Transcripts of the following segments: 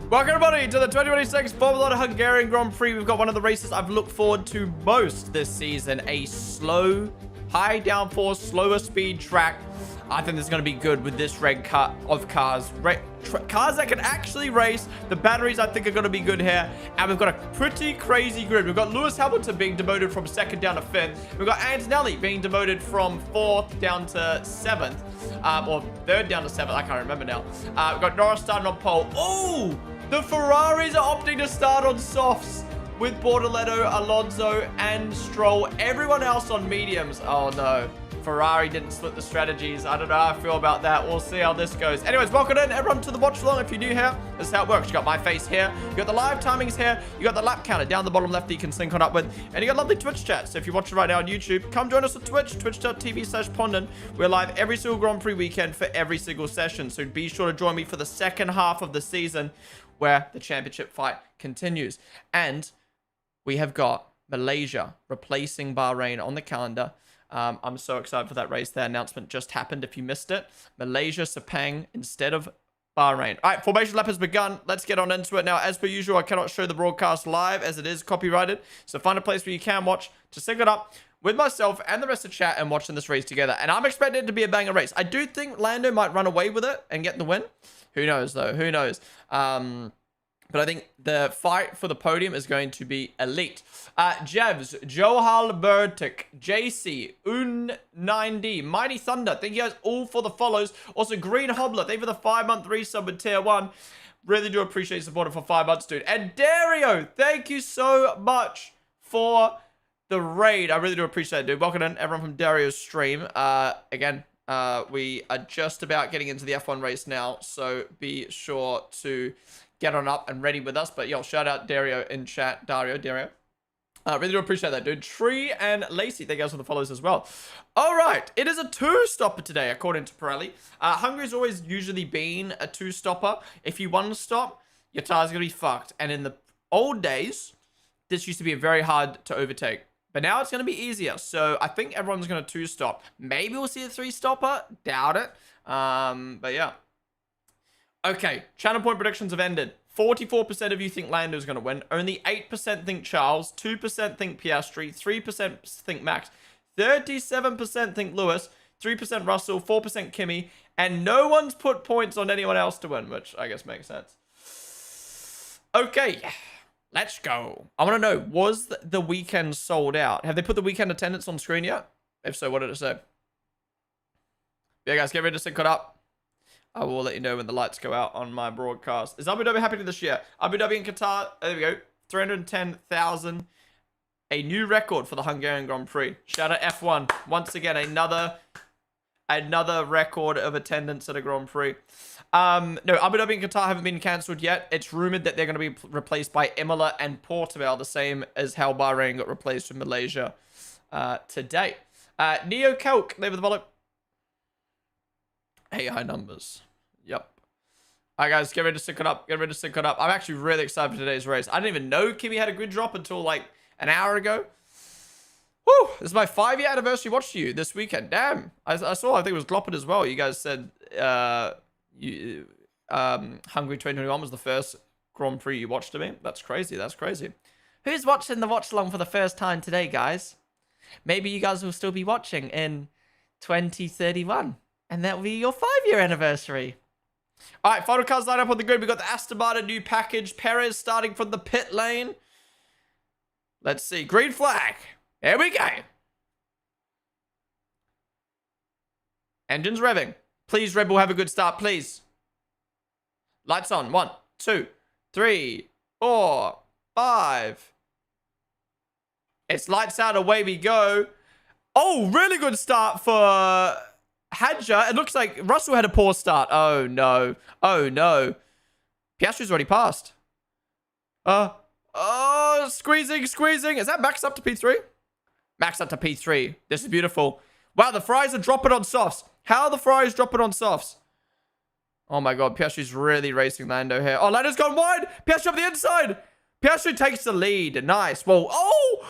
Welcome everybody to the 2026 Formula Hungarian Grand Prix. We've got one of the races I've looked forward to most this season. A slow, high downforce, slower speed track. I think this is going to be good with this red cut of cars. Cars that can actually race. The batteries, I think, are going to be good here. And we've got a pretty crazy grid. We've got Lewis Hamilton being demoted from 2nd down to 5th. We've got Antonelli being demoted from 4th down to 7th. Or 3rd down to 7th. I can't remember now. We've got Norris starting on pole. Oh! The Ferraris are opting to start on softs with Bortoletto, Alonso, and Stroll. Everyone else on mediums. Oh, no. Ferrari didn't split the strategies. I don't know how I feel about that. We'll see how this goes. Anyways, welcome in everyone to the watch along. If you're new here, this is how it works. You got my face here. You got the live timings here. You got the lap counter down the bottom left that you can sync on up with. And you got lovely Twitch chat. So if you're watching right now on YouTube, come join us on Twitch, twitch.tv/Ponden. We're live every single Grand Prix weekend for every single session. So be sure to join me for the second half of the season where the championship fight continues. And we have got Malaysia replacing Bahrain on the calendar. I'm so excited for that race. The announcement just happened if you missed it. Malaysia, Sepang instead of Bahrain. All right, formation lap has begun. Let's get on into it now. As per usual, I cannot show the broadcast live as it is copyrighted. So find a place where you can watch to sync it up with myself and the rest of chat and watching this race together. And I'm expecting it to be a banger race. I do think Lando might run away with it and get the win. Who knows, though? Who knows? But I think the fight for the podium is going to be elite. Jevs, Johal Bertik, JC, Un9D, Mighty Thunder. Thank you guys all for the follows. Also, Green Hobbler, thank you for the 5-month resub with Tier 1. Really do appreciate support for 5 months, dude. And Dario, thank you so much for the raid. I really do appreciate it, dude. Welcome in, everyone from Dario's stream. Again, we are just about getting into the F1 race now, so be sure to get on up and ready with us. But yo, shout out Dario in chat. Dario. Really do appreciate that, dude. Tree and Lacey, thank you guys for the follows as well. All right, it is a 2-stopper today, according to Pirelli. Hungary's always usually been a 2-stopper. If you 1-stop, your tire's gonna be fucked. And in the old days, this used to be very hard to overtake. But now it's going to be easier. So I think everyone's going to 2-stop. Maybe we'll see a 3-stopper. Doubt it. But yeah. Okay. Channel point predictions have ended. 44% of you think Lando's going to win. Only 8% think Charles. 2% think Piastri. 3% think Max. 37% think Lewis. 3% Russell. 4% Kimi. And no one's put points on anyone else to win, which I guess makes sense. Okay. Let's go. I want to know, was the weekend sold out? Have they put the weekend attendance on screen yet? If so, what did it say? Yeah, guys, get ready to sync it up. I will let you know when the lights go out on my broadcast. Is Abu Dhabi happening this year? Abu Dhabi and Qatar, there we go. 310,000. A new record for the Hungarian Grand Prix. Shout out F1. Once again, another record of attendance at a Grand Prix. No, Abu Dhabi and Qatar haven't been cancelled yet. It's rumored that they're going to be replaced by Imola and Portugal, the same as how Bahrain got replaced with Malaysia today. Neo Kelk, leave the follow. Hey, high numbers. Yep. All right, guys, get ready to sync it up. Get ready to sync it up. I'm actually really excited for today's race. I didn't even know Kimi had a grid drop until like an hour ago. Woo! This is my 5-year anniversary watch to you this weekend. Damn. I saw, I think it was Gloppin as well. You guys said Hungary 2021 was the first Grand Prix you watched to me. That's crazy. That's crazy. Who's watching the watch along for the first time today, guys? Maybe you guys will still be watching in 2031. And that will be your 5-year anniversary. All right, final cars line up on the grid. We got the Aston Martin new package. Perez starting from the pit lane. Let's see. Green flag. Here we go. Engines revving. Please, Red Bull, have a good start, please. Lights on. 1, 2, 3, 4, 5. It's lights out. Away we go. Oh, really good start for Hadja. It looks like Russell had a poor start. Oh, no. Oh, no. Piastri's already passed. Oh, squeezing. Is that max up to P3? Max up to P3. This is beautiful. Wow, the fries are dropping on softs. How are the fries dropping on softs? Oh my god, Piastri's really racing Lando here. Oh, Lando's gone wide. Piastri up the inside. Piastri takes the lead. Nice. Whoa. Oh!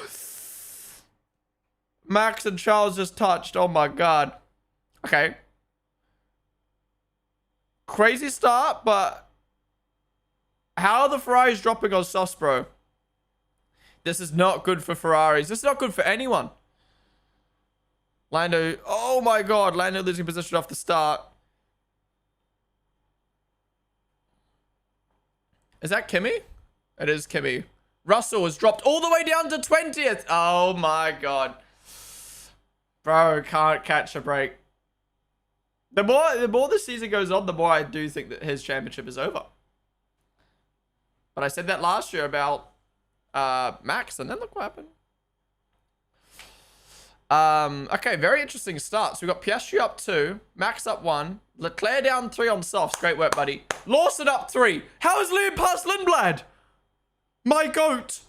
Max and Charles just touched. Oh my god. Okay. Crazy start, but How are the Ferraris dropping on softs, bro? This is not good for Ferraris. This is not good for anyone. Lando. Oh my god. Lando losing position off the start. Is that Kimmy? It is Kimmy. Russell has dropped all the way down to 20th. Oh my god. Bro, can't catch a break. The more the season goes on, the more I do think that his championship is over. But I said that last year about Max, and then look what happened. Okay, very interesting start. So we've got Piastri up 2, Max up 1, Leclerc down 3 on softs. Great work, buddy. Lawson up 3. How is Liam past Lindblad? My goat.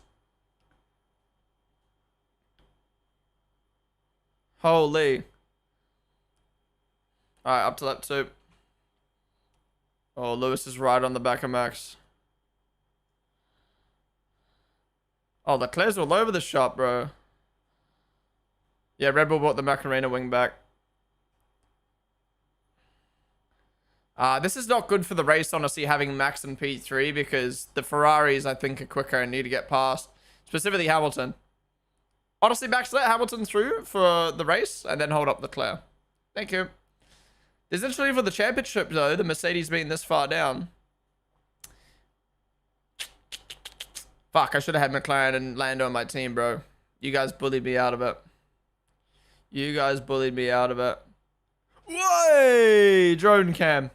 Holy. Alright, up to lap 2. Oh, Lewis is right on the back of Max. Oh, Leclerc's all over the shop, bro. Yeah, Red Bull bought the Macarena wing back. This is not good for the race, honestly, having Max and P3, because the Ferraris, I think, are quicker and need to get past. Specifically Hamilton. Honestly, Max, let Hamilton through for the race and then hold up Leclerc. Thank you. This is actually for the championship, though, the Mercedes being this far down. Fuck, I should have had McLaren and Lando on my team, bro. You guys bullied me out of it. You guys bullied me out of it. Way! Drone cam.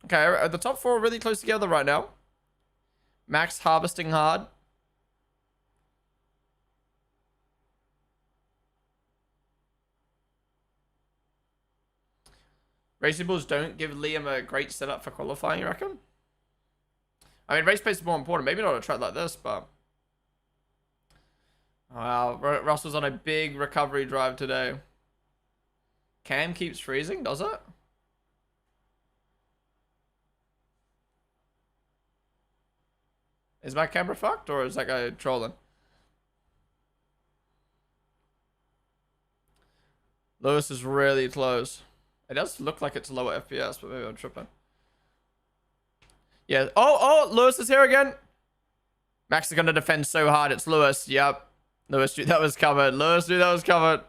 Okay, the top 4 are really close together right now. Max harvesting hard. Racing Bulls don't give Liam a great setup for qualifying, you reckon? I mean, race pace is more important. Maybe not a track like this, but... Wow, Russell's on a big recovery drive today. Cam keeps freezing, does it? Is my camera fucked, or is that guy trolling? Lewis is really close. It does look like it's lower FPS, but maybe I'm tripping. Yeah. Oh, Lewis is here again. Max is going to defend so hard. It's Lewis. Yep. Lewis knew that was covered. Lewis knew that was covered.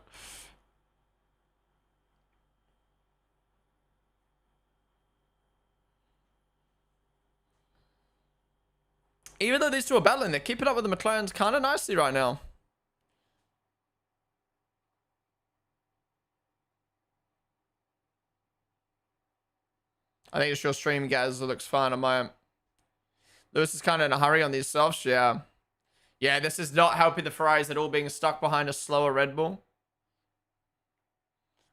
Even though these two are battling, they're keeping up with the McLarens kind of nicely right now. I think it's your stream, guys. It looks fine on my... Lewis is kind of in a hurry on these softs, yeah. Yeah, this is not helping the Ferraris at all, being stuck behind a slower Red Bull.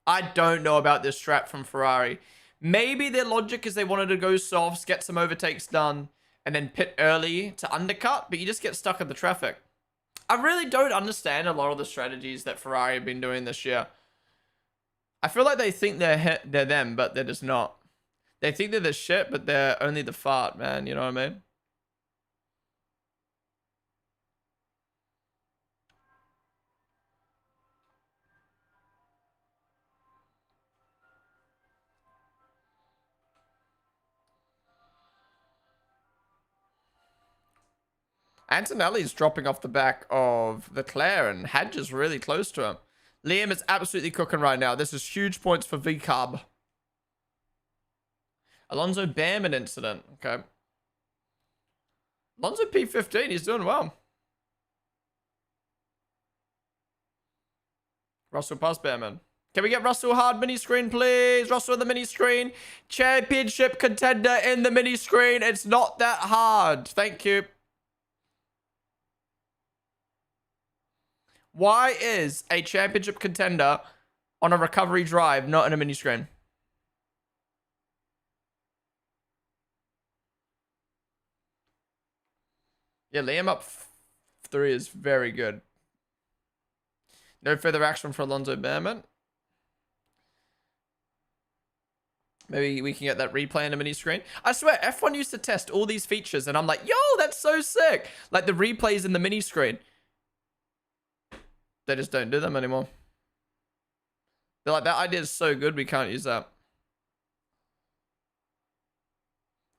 I don't know about this strat from Ferrari. Maybe their logic is they wanted to go softs, get some overtakes done, and then pit early to undercut, but you just get stuck in the traffic. I really don't understand a lot of the strategies that Ferrari have been doing this year. I feel like they think they're them, but they're just not. They think they're the shit, but they're only the fart, man. You know what I mean? Antonelli's dropping off the back of Leclerc, and Hadj is really close to him. Liam is absolutely cooking right now. This is huge points for VCARB. Alonso Behrman incident. Okay. Alonso P15. He's doing well. Russell past Behrman. Can we get Russell hard mini screen, please? Russell in the mini screen. Championship contender in the mini screen. It's not that hard. Thank you. Why is a championship contender on a recovery drive not in a mini screen? Yeah, Liam up 3 is very good. No further action for Alonso Behrman. Maybe we can get that replay in a mini screen. I swear, F1 used to test all these features, and I'm like, yo, that's so sick. Like the replays in the mini screen. They just don't do them anymore. They're like, that idea is so good, we can't use that.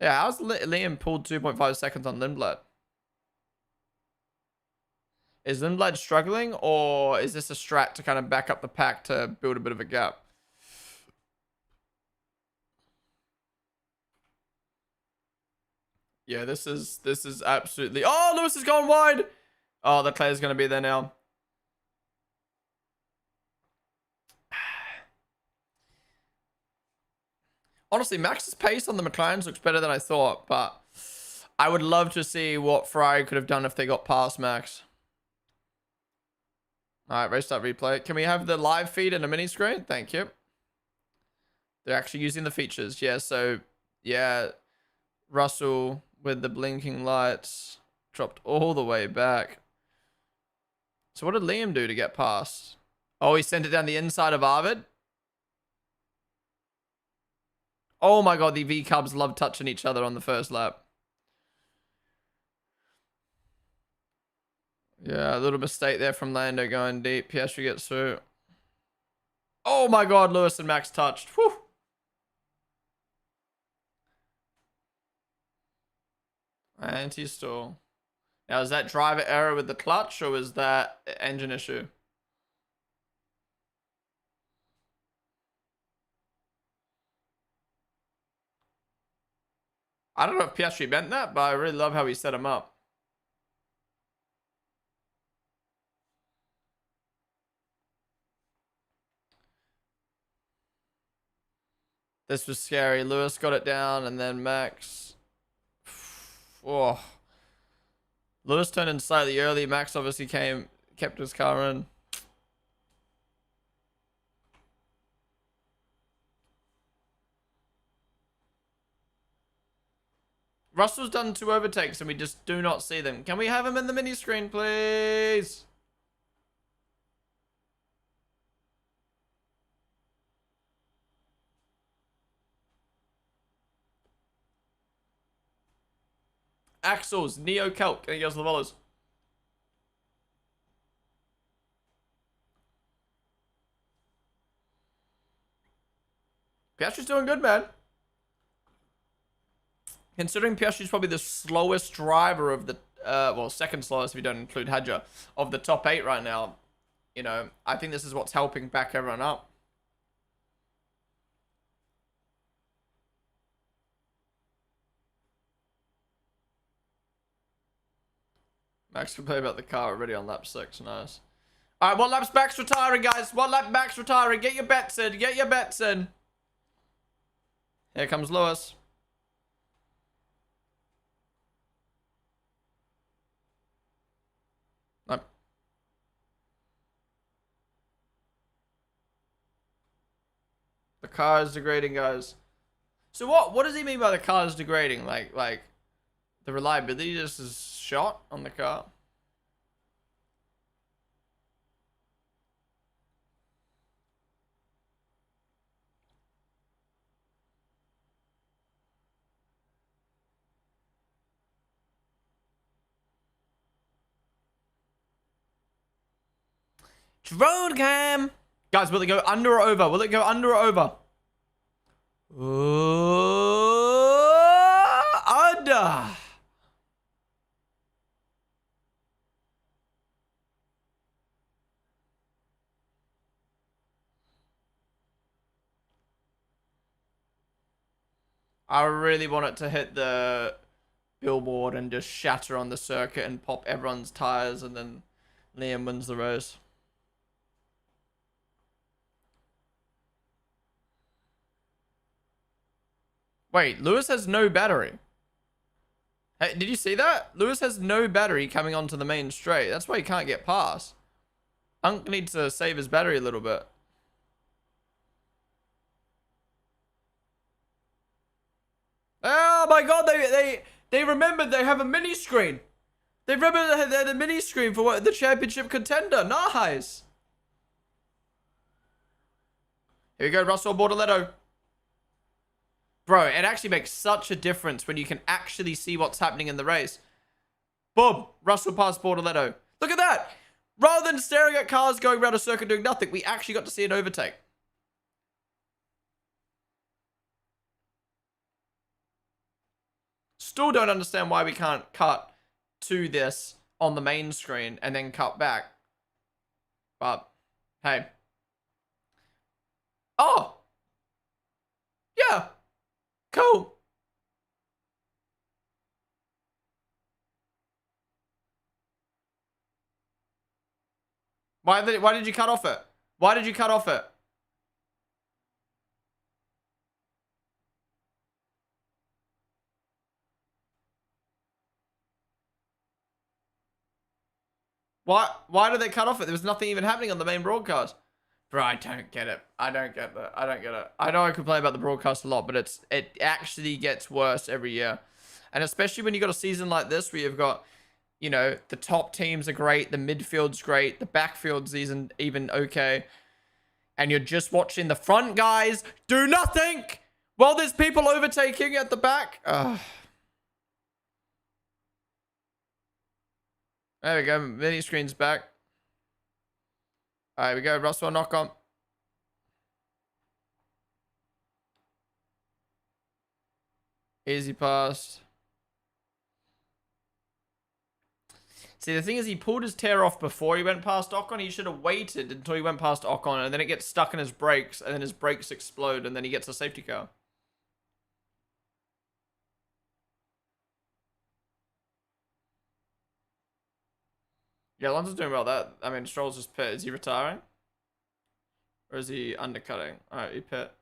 Yeah, how's Liam pulled 2.5 seconds on Lindblad? Is Lindblad struggling, or is this a strat to kind of back up the pack to build a bit of a gap? Yeah, this is absolutely... Oh, Lewis has gone wide! Oh, the Leclerc's going to be there now. Honestly, Max's pace on the McLarens looks better than I thought, but I would love to see what Ferrari could have done if they got past Max. All right, race start replay. Can we have the live feed and a mini screen? Thank you. They're actually using the features. Yeah, so, yeah, Russell with the blinking lights dropped all the way back. So what did Liam do to get past? Oh, he sent it down the inside of Arvid. Oh my god, the V-Cubs love touching each other on the first lap. Yeah, a little mistake there from Lando going deep. Piastri gets through. Oh my god, Lewis and Max touched. Whew. Anti-stall. Now, is that driver error with the clutch, or is that engine issue? I don't know if Piastri meant that, but I really love how he set him up. This was scary. Lewis got it down, and then Max. Oh. Lewis turned in slightly early. Max obviously kept his car in. Russell's done 2 overtakes and we just do not see them. Can we have him in the mini screen, please? Axles, Neo Kelk, and he goes Lavellas. Piastri's doing good, man. Considering Piastri's probably the slowest driver of the, well, second slowest if you don't include Hadja, of the top 8 right now, you know, I think this is what's helping back everyone up. Max can play about the car already on lap 6. Nice. All right, what lap's Max retiring, guys? What lap Max retiring? Get your bets in. Get your bets in. Here comes Lewis. Nope. The car is degrading, guys. So what does he mean by the car is degrading? Like the reliability just is shot on the car? Drone cam! Guys, will it go under or over? Will it go under or over? Under! I really want it to hit the billboard and just shatter on the circuit and pop everyone's tires, and then Liam wins the race. Wait, Lewis has no battery. Hey, did you see that? Lewis has no battery coming onto the main straight. That's why he can't get past. Unk needs to save his battery a little bit. Oh my god, they remembered they have a mini screen. They remembered they had a mini screen for what, the championship contender. Nice. Here we go, Russell Bortoletto. Bro, it actually makes such a difference when you can actually see what's happening in the race. Boom, Russell passed Bortoletto. Look at that. Rather than staring at cars going around a circuit doing nothing, we actually got to see an overtake. still don't understand why we can't cut to this on the main screen and then cut back. But, hey. Oh! Yeah! Cool! Why did you cut off it? Why did you cut off it? Why did they cut off it? There was nothing even happening on the main broadcast. Bro, I don't get it. I don't get that. I don't get it. I know I complain about the broadcast a lot, but it actually gets worse every year. And especially when you got a season like this where you've got, you know, the top teams are great, the midfield's great, the backfield's even okay. And you're just watching the front guys do nothing while there's people overtaking at the back. Ugh. There we go. Mini screen's back. All right, we go. Russell knock on. Easy pass. See, the thing is, he pulled his tear off before he went past Ocon. He should have waited until he went past Ocon, and then it gets stuck in his brakes, and then his brakes explode, and then he gets a safety car. Yeah, Alonso's doing well. I mean, Stroll's just pit. Is he retiring? Or is he undercutting? Alright, he pit.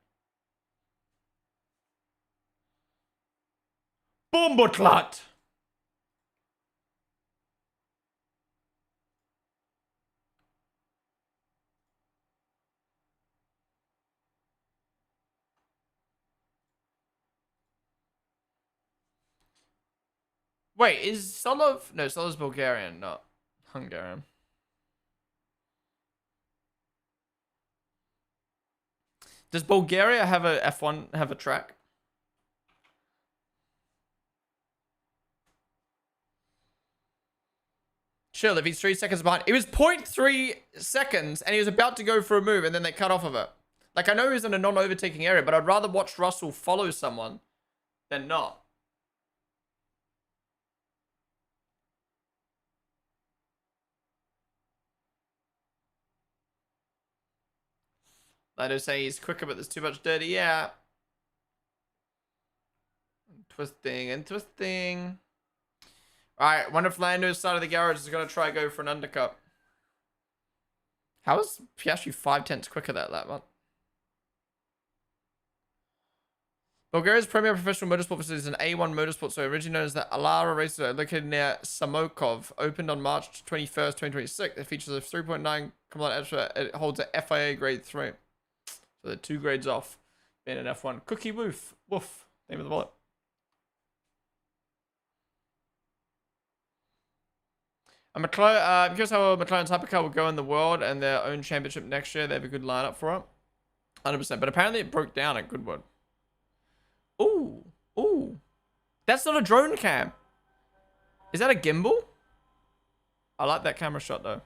Bombotlat! Wait, is Solov... No, Solov's Bulgarian, not Hungarian. Does Bulgaria have a F1 have a track? Chill, if he's 3 seconds behind. It was 0.3 seconds and he was about to go for a move and then they cut off of it. Like, I know he's in a non-overtaking area, but I'd rather watch Russell follow someone than not. Lando's saying he's quicker, but there's too much dirty. Yeah. Twisting and twisting. Alright, wonder if Lando's side of the garage is going to try go for an undercut. How is Piastri 5/10 quicker that one? Bulgaria's premier professional motorsport facility is an A1 motorsport, so originally known as the Alara races, located near Samokov, opened on March 21st, 2026. It features a 3.9 kilometer extra. It holds a FIA grade 3. So they're 2 grades off being an F1. Cookie Woof. Woof. Name of the wallet. Because how McLaren's hypercar will go in the world and their own championship next year, they have a good lineup for it. 100%. But apparently it broke down at Goodwood. Ooh. Ooh. That's not a drone cam. Is that a gimbal? I like that camera shot though.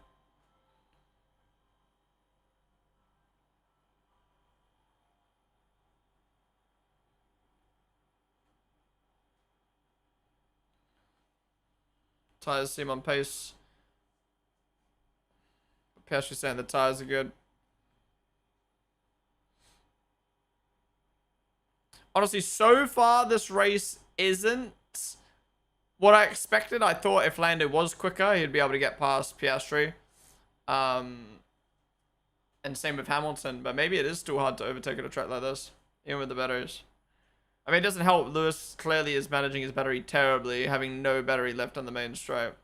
Tires seem on pace. Piastri's saying the tires are good. Honestly, so far this race isn't what I expected. I thought if Lando was quicker, he'd be able to get past Piastri. And same with Hamilton. But maybe it is still hard to overtake at a track like this, even with the batteries. I mean, it doesn't help. Lewis clearly is managing his battery terribly, having no battery left on the main straight.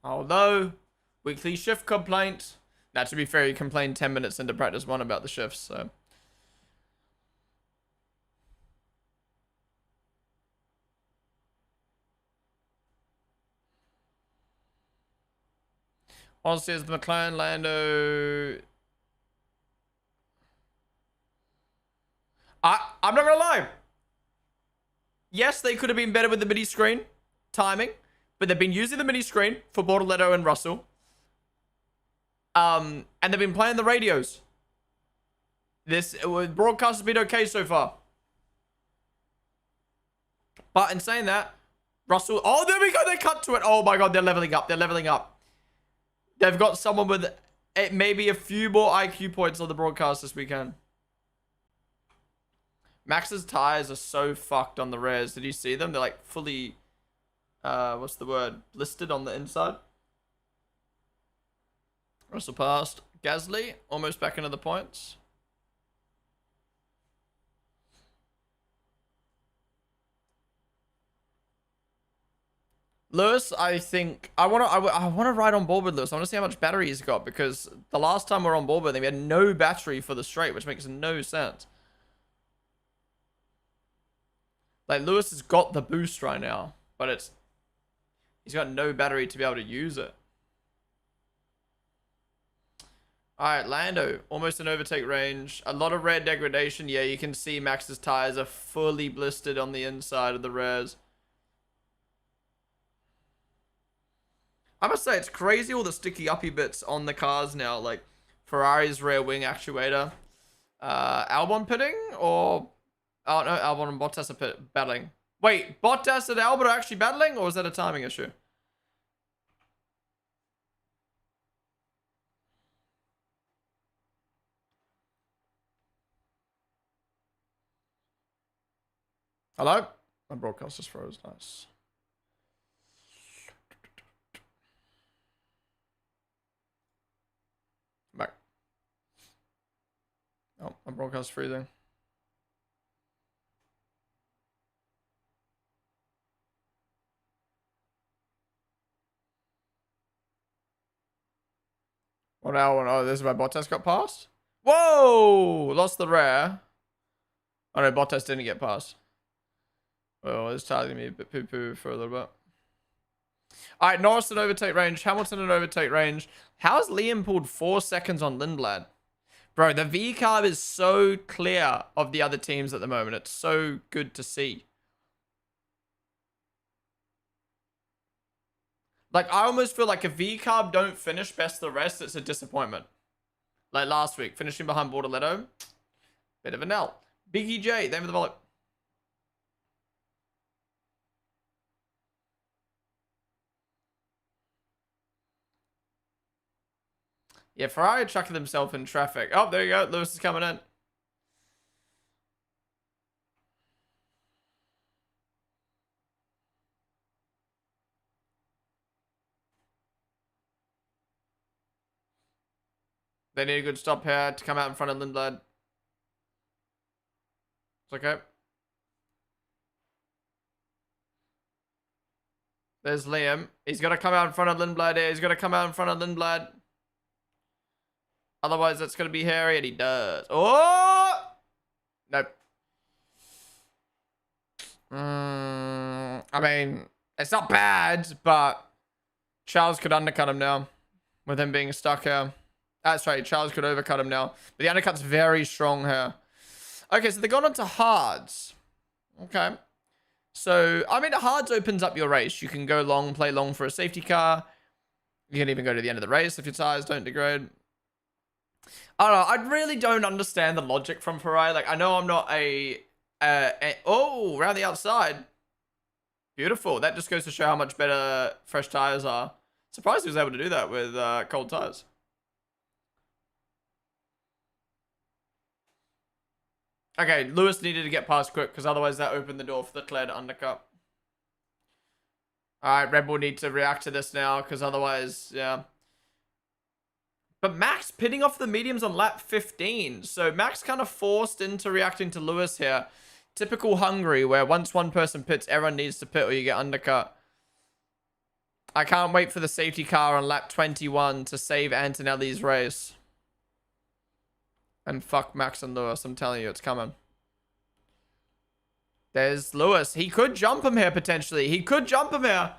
Oh no, weekly shift complaint. Now, to be fair, he complained 10 minutes into practice 1 about the shifts, so. Honestly, is the McLaren Lando... I'm not gonna lie. yes, they could have been better with the mini screen timing, but they've been using the mini screen for Bortoletto and Russell. And they've been playing the radios. This broadcast has been okay so far. But in saying that, Russell... Oh, there we go. They cut to it. Oh, my God. They're leveling up. They're leveling up. They've got someone with maybe a few more IQ points on the broadcast this weekend. Max's tires are so fucked on the rears. Did you see them? They're like fully... what's the word? Blistered on the inside. Russell passed. Gasly, almost back into the points. Lewis, I think I want to ride on board with Lewis. I want to see how much battery he's got, because the last time we were on board with him, we had no battery for the straight, which makes no sense. Like, Lewis has got the boost right now, but he's got no battery to be able to use it. Alright, Lando, almost in overtake range. A lot of rear degradation. Yeah, you can see Max's tires are fully blistered on the inside of the rears. I must say, it's crazy all the sticky uppy bits on the cars now. Like, Ferrari's rear wing actuator. Albon pitting? Or... Oh, no, Albon and Bottas are battling. Wait, Bottas and Albon are actually battling? Or is that a timing issue? Hello? My broadcast just froze. Nice. Back. Oh, my broadcast freezing. What now? Oh, this is where Bottas got past? Whoa! Lost the rear. Oh no, Bottas didn't get past. Oh, it's telling me a bit poo-poo for a little bit. Alright, Norris in overtake range. Hamilton in overtake range. How's Liam pulled 4 seconds on Lindblad? Bro, the V-carb is so clear of the other teams at the moment. It's so good to see. Like, I almost feel like if V-carb don't finish best of the rest, it's a disappointment. Like last week, finishing behind Bortoletto. Bit of an L. Biggie J, name of the volley. Yeah, Ferrari chucking themselves in traffic. Oh, there you go. Lewis is coming in. They need a good stop here to come out in front of Lindblad. It's okay. There's Liam. He's got to come out in front of Lindblad here. He's got to come out in front of Lindblad. Otherwise, it's going to be hairy, and he does. Oh! Nope. I mean, it's not bad, but Charles could undercut him now with him being stuck here. That's right, Charles could overcut him now. But the undercut's very strong here. Okay, so they've gone on to hards. Okay. So, I mean, hards opens up your race. You can go long, play long for a safety car. You can even go to the end of the race if your tires don't degrade. I don't know. I really don't understand the logic from Ferrari. Like, I know I'm not oh, around the outside. Beautiful. That just goes to show how much better fresh tires are. Surprised he was able to do that with cold tires. Okay, Lewis needed to get past quick because otherwise that opened the door for the Leclerc to undercut. Alright, Red Bull need to react to this now because otherwise, yeah. But Max pitting off the mediums on lap 15. So Max kind of forced into reacting to Lewis here. Typical Hungary where once one person pits, everyone needs to pit or you get undercut. I can't wait for the safety car on lap 21 to save Antonelli's race. And fuck Max and Lewis. I'm telling you, it's coming. There's Lewis. He could jump him here, potentially. He could jump him here.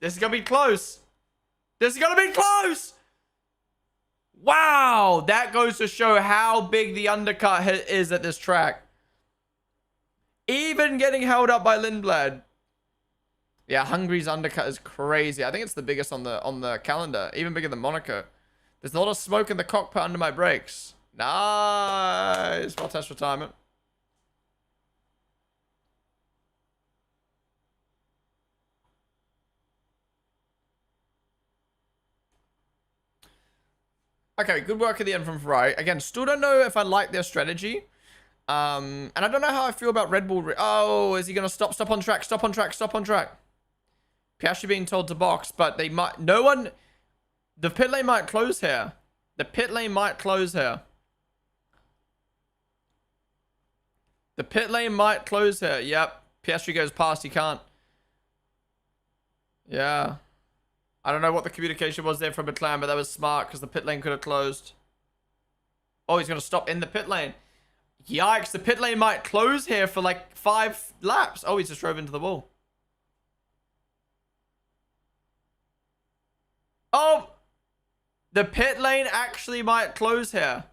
This is going to be close. This is going to be close. Wow. That goes to show how big the undercut is at this track. Even getting held up by Lindblad. Yeah, Hungary's undercut is crazy. I think it's the biggest on the calendar. Even bigger than Monaco. There's a lot of smoke in the cockpit under my brakes. Nice. Well, test retirement. Okay, good work at the end from Ferrari. Again, still don't know if I like their strategy. And I don't know how I feel about Red Bull. Oh, is he going to stop? Stop on track. Stop on track. Stop on track. Piastri being told to box, but they might... No one... The pit lane might close here. The pit lane might close here. The pit lane might close here. Yep. Piastri goes past. He can't. Yeah. I don't know what the communication was there from McLaren, but that was smart because the pit lane could have closed. Oh, he's going to stop in the pit lane. Yikes. The pit lane might close here for like 5 laps. Oh, he just drove into the wall. Oh, the pit lane actually might close here.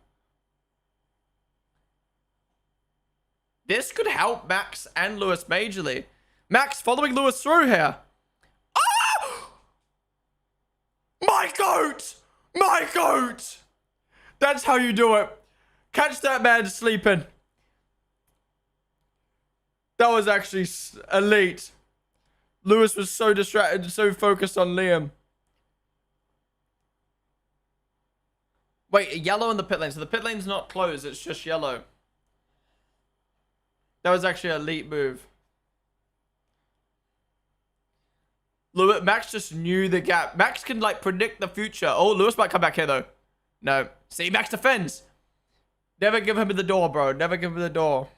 This could help Max and Lewis majorly. Max following Lewis through here. Oh! My goat! My goat! That's how you do it. Catch that man sleeping. That was actually elite. Lewis was so distracted, so focused on Liam. Wait, yellow in the pit lane. So the pit lane's not closed. It's just yellow. That was actually an elite move. Lewis, Max just knew the gap. Max can, like, predict the future. Oh, Lewis might come back here, though. No. See, Max defends. Never give him the door, bro. Never give him the door.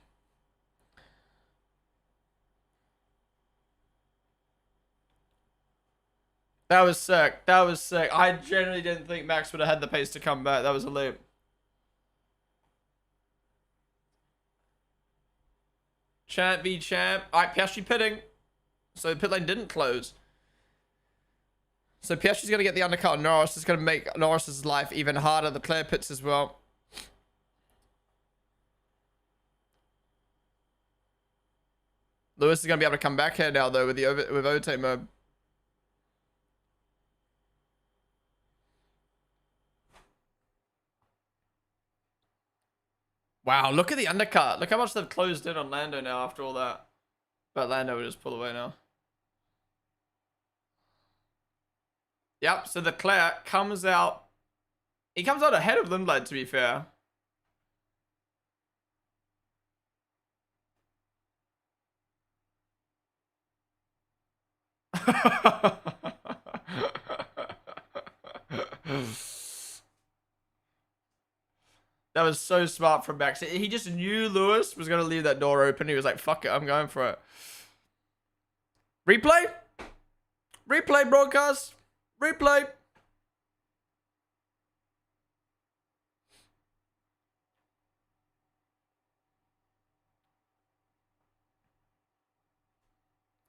That was sick. That was sick. I genuinely didn't think Max would have had the pace to come back. That was a leap. Champ v champ. Alright, Piastri pitting. So the pit lane didn't close. So Piastri's going to get the undercut on Norris. It's going to make Norris's life even harder. The Leclerc pits as well. Lewis is going to be able to come back here now, though, with the overtake mode. Wow, look at the undercut. Look how much they've closed in on Lando now after all that. But Lando will just pull away now. Yep, so the Leclerc comes out. He comes out ahead of Lindblad, to be fair. That was so smart from Max. He just knew Lewis was going to leave that door open. He was like, fuck it, I'm going for it. Replay? Replay broadcast? Replay?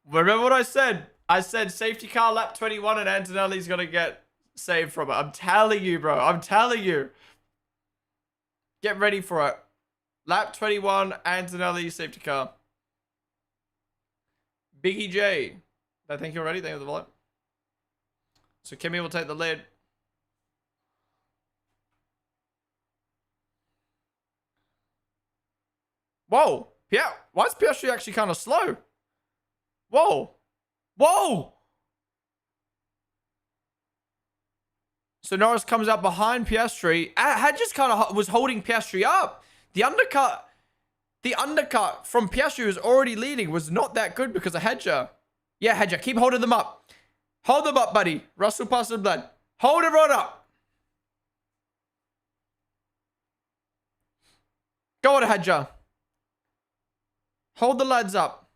Remember what I said? I said safety car lap 21 and Antonelli's going to get saved from it. I'm telling you, bro. I'm telling you. Get ready for it. Lap 21, Antonelli, safety car. Biggie J. I think you're ready. Thank you for the vote. So Kimmy will take the lead. Whoa. Yeah. Why is Piastri actually kind of slow? Whoa. Whoa. So Norris comes up behind Piastri. Had just kind of was holding Piastri up. The undercut from Piastri, who was already leading, was not that good because of Hedger. Yeah, Hedger, keep holding them up. Hold them up, buddy. Russell past the blood. Hold everyone up. Go on, Hedger. Hold the lads up.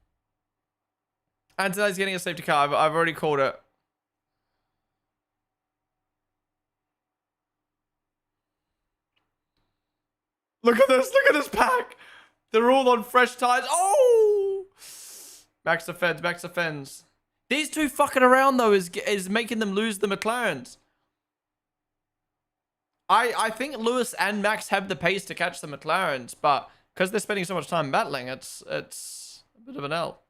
Antonelli's getting a safety car. I've already called it. Look at this. Look at this pack. They're all on fresh tires. Oh! Max defends. Max defends. These two fucking around, though, is making them lose the McLarens. I think Lewis and Max have the pace to catch the McLarens, but because they're spending so much time battling, it's A bit of an L.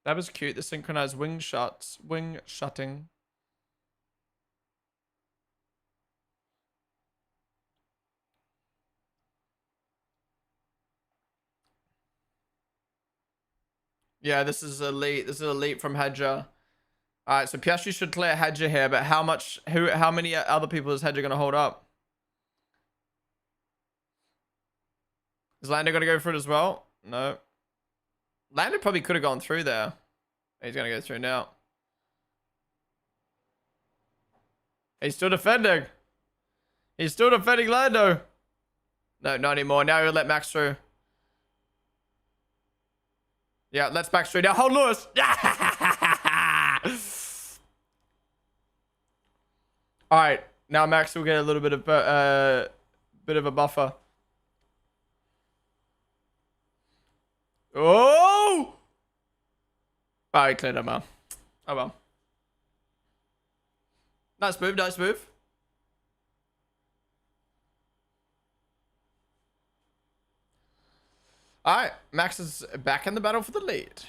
That was cute. The synchronized wing shots. Wing shutting. Yeah, this is elite. This is elite from Hedger. Alright, so Piastri should clear Hedger here, but how many other people is Hedger gonna hold up? Is Lando gonna go for it as well? No. Lando probably could have gone through there. He's gonna go through now. He's still defending. He's still defending Lando. No, not anymore. Now he'll let Max through. Yeah, let's Max through now. Hold Lewis. All right, now Max will get a little bit of a buffer. Oh! Oh, he cleared him out. Oh well. Nice move, nice move. All right, Max is back in the battle for the lead.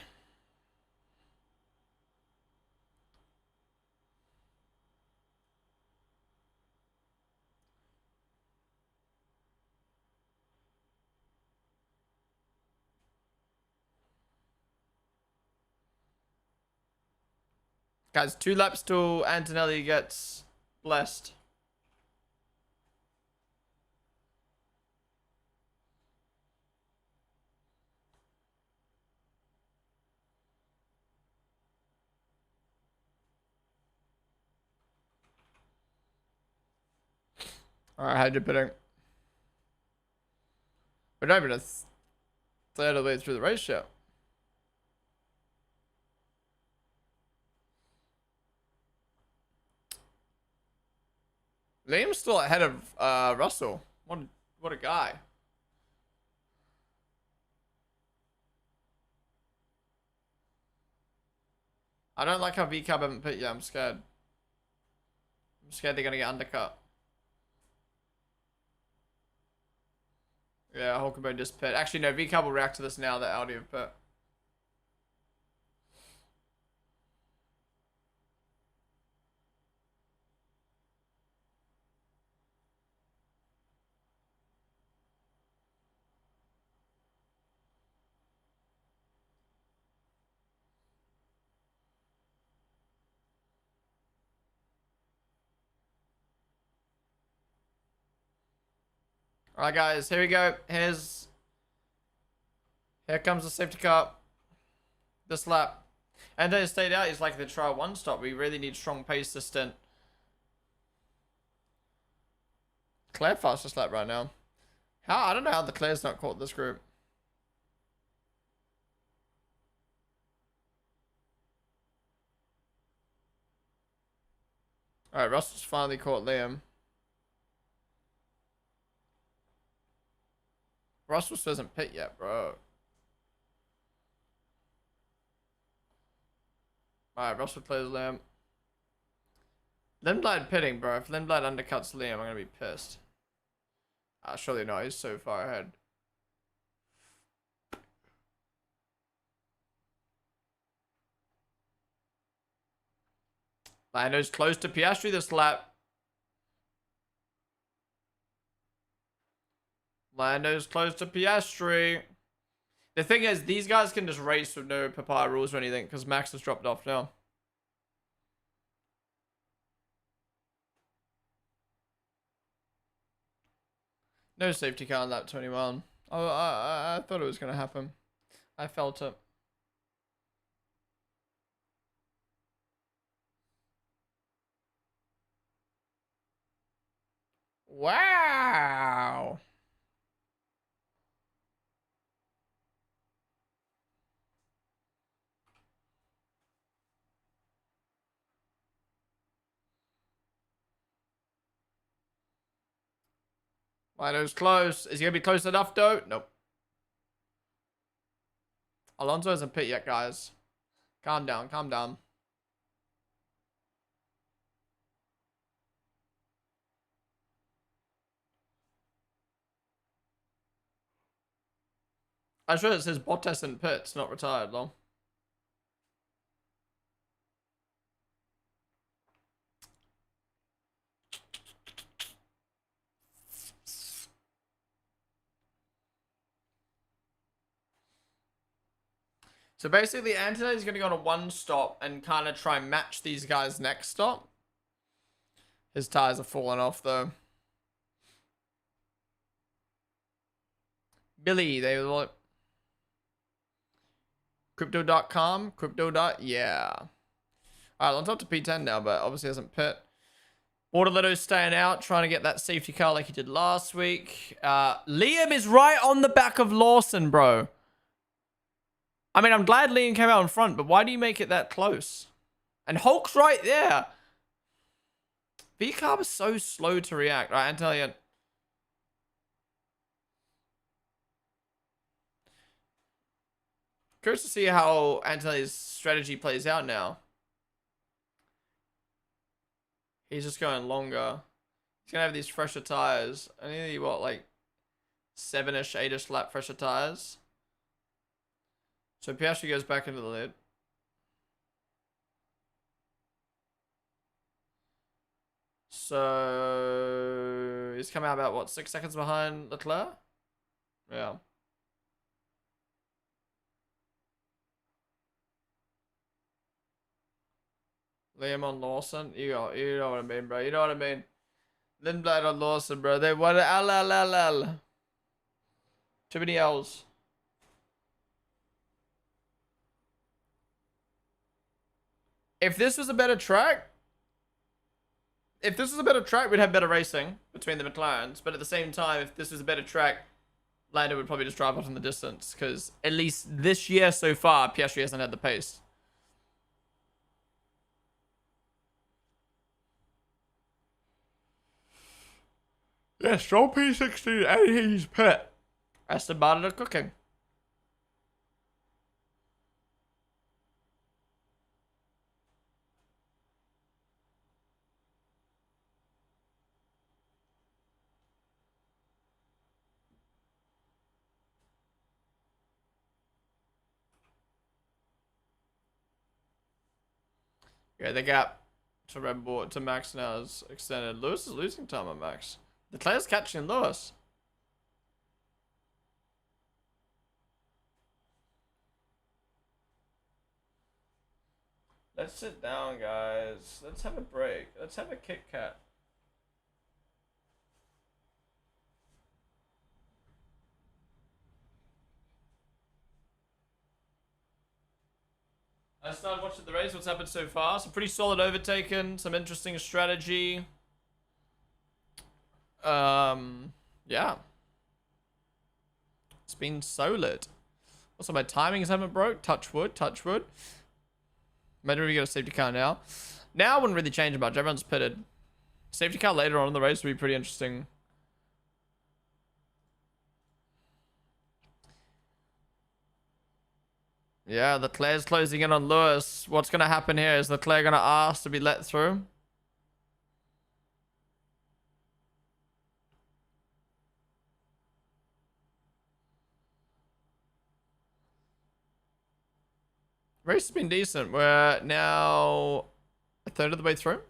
Guys, 2 laps till Antonelli gets blessed. Alright, how'd you put it? We're not even a third of the way through the race yet. Liam's still ahead of Russell. What a guy. I don't like how VCAB haven't pit yet. I'm scared. I'm scared they're gonna get undercut. Yeah, Hulkenberg just pit. Actually, no, VCAB will react to this now that Audi have pit. Alright guys, here we go. Here comes the safety car. This lap. And then stayed out. He's like the trial 1 stop. We really need strong pace this stint. Claire fastest lap right now. I don't know how the Claire's not caught this group. Alright, Russell's finally caught Liam. Russell still hasn't pit yet, bro. Alright, Russell clears Liam. Lindblad pitting, bro. If Lindblad undercuts Liam, I'm gonna be pissed. Surely not. He's so far ahead. Lando's close to Piastri this lap. Lando's close to Piastri. The thing is, these guys can just race with no papaya rules or anything because Max has dropped off now. No safety car on lap 21. Oh, I thought it was going to happen. I felt it. Wow. Lino's close. Is he going to be close enough, though? Nope. Alonso hasn't pit yet, guys. Calm down, calm down. I sure it says Bottas in pits, not retired, lol. So basically, Antonelli's going to go on a one stop and kind of try and match these guys' next stop. His tires are falling off, though. Billy, they were like... Crypto.com? Yeah. Alright, on top to P10 now, but obviously hasn't pit. Autoletto's staying out, trying to get that safety car like he did last week. Liam is right on the back of Lawson, bro. I mean, I'm glad Liam came out in front, but why do you make it that close? And Hulk's right there. V-Carb is so slow to react. Right, I'm telling you. Curious to see how Antonelli's strategy plays out now. He's just going longer. He's gonna have these fresher tires. I need what, like 7-ish, 8-ish lap fresher tires. So Piastri goes back into the lead. So he's coming out about what, 6 seconds behind Leclerc? Yeah. Liam on Lawson. You know what I mean, bro. You know what I mean. Lindblad on Lawson, bro. They want L. Too many L's. If this was a better track, we'd have better racing between the McLarens. But at the same time, if this was a better track, Lando would probably just drive off in the distance. Because at least this year so far, Piastri hasn't had the pace. Yeah, strong P16 and he's pit. Aston Martin are cooking. Yeah, the gap to Red Bull to Max now is extended. Lewis is losing time on Max. Leclerc's catching Lewis. Let's sit down, guys. Let's have a break. Let's have a Kit Kat. I started watching the race. What's happened so far? Some pretty solid overtaken. Some interesting strategy. Yeah. It's been solid. Also, my timings haven't broke. Touch wood, touch wood. Maybe we get a safety car now. Now wouldn't really change much. Everyone's pitted. Safety car later on in the race would be pretty interesting. Yeah, Leclerc's closing in on Lewis. What's going to happen here? Is Leclerc going to ask to be let through? Race has been decent. We're now a third of the way through.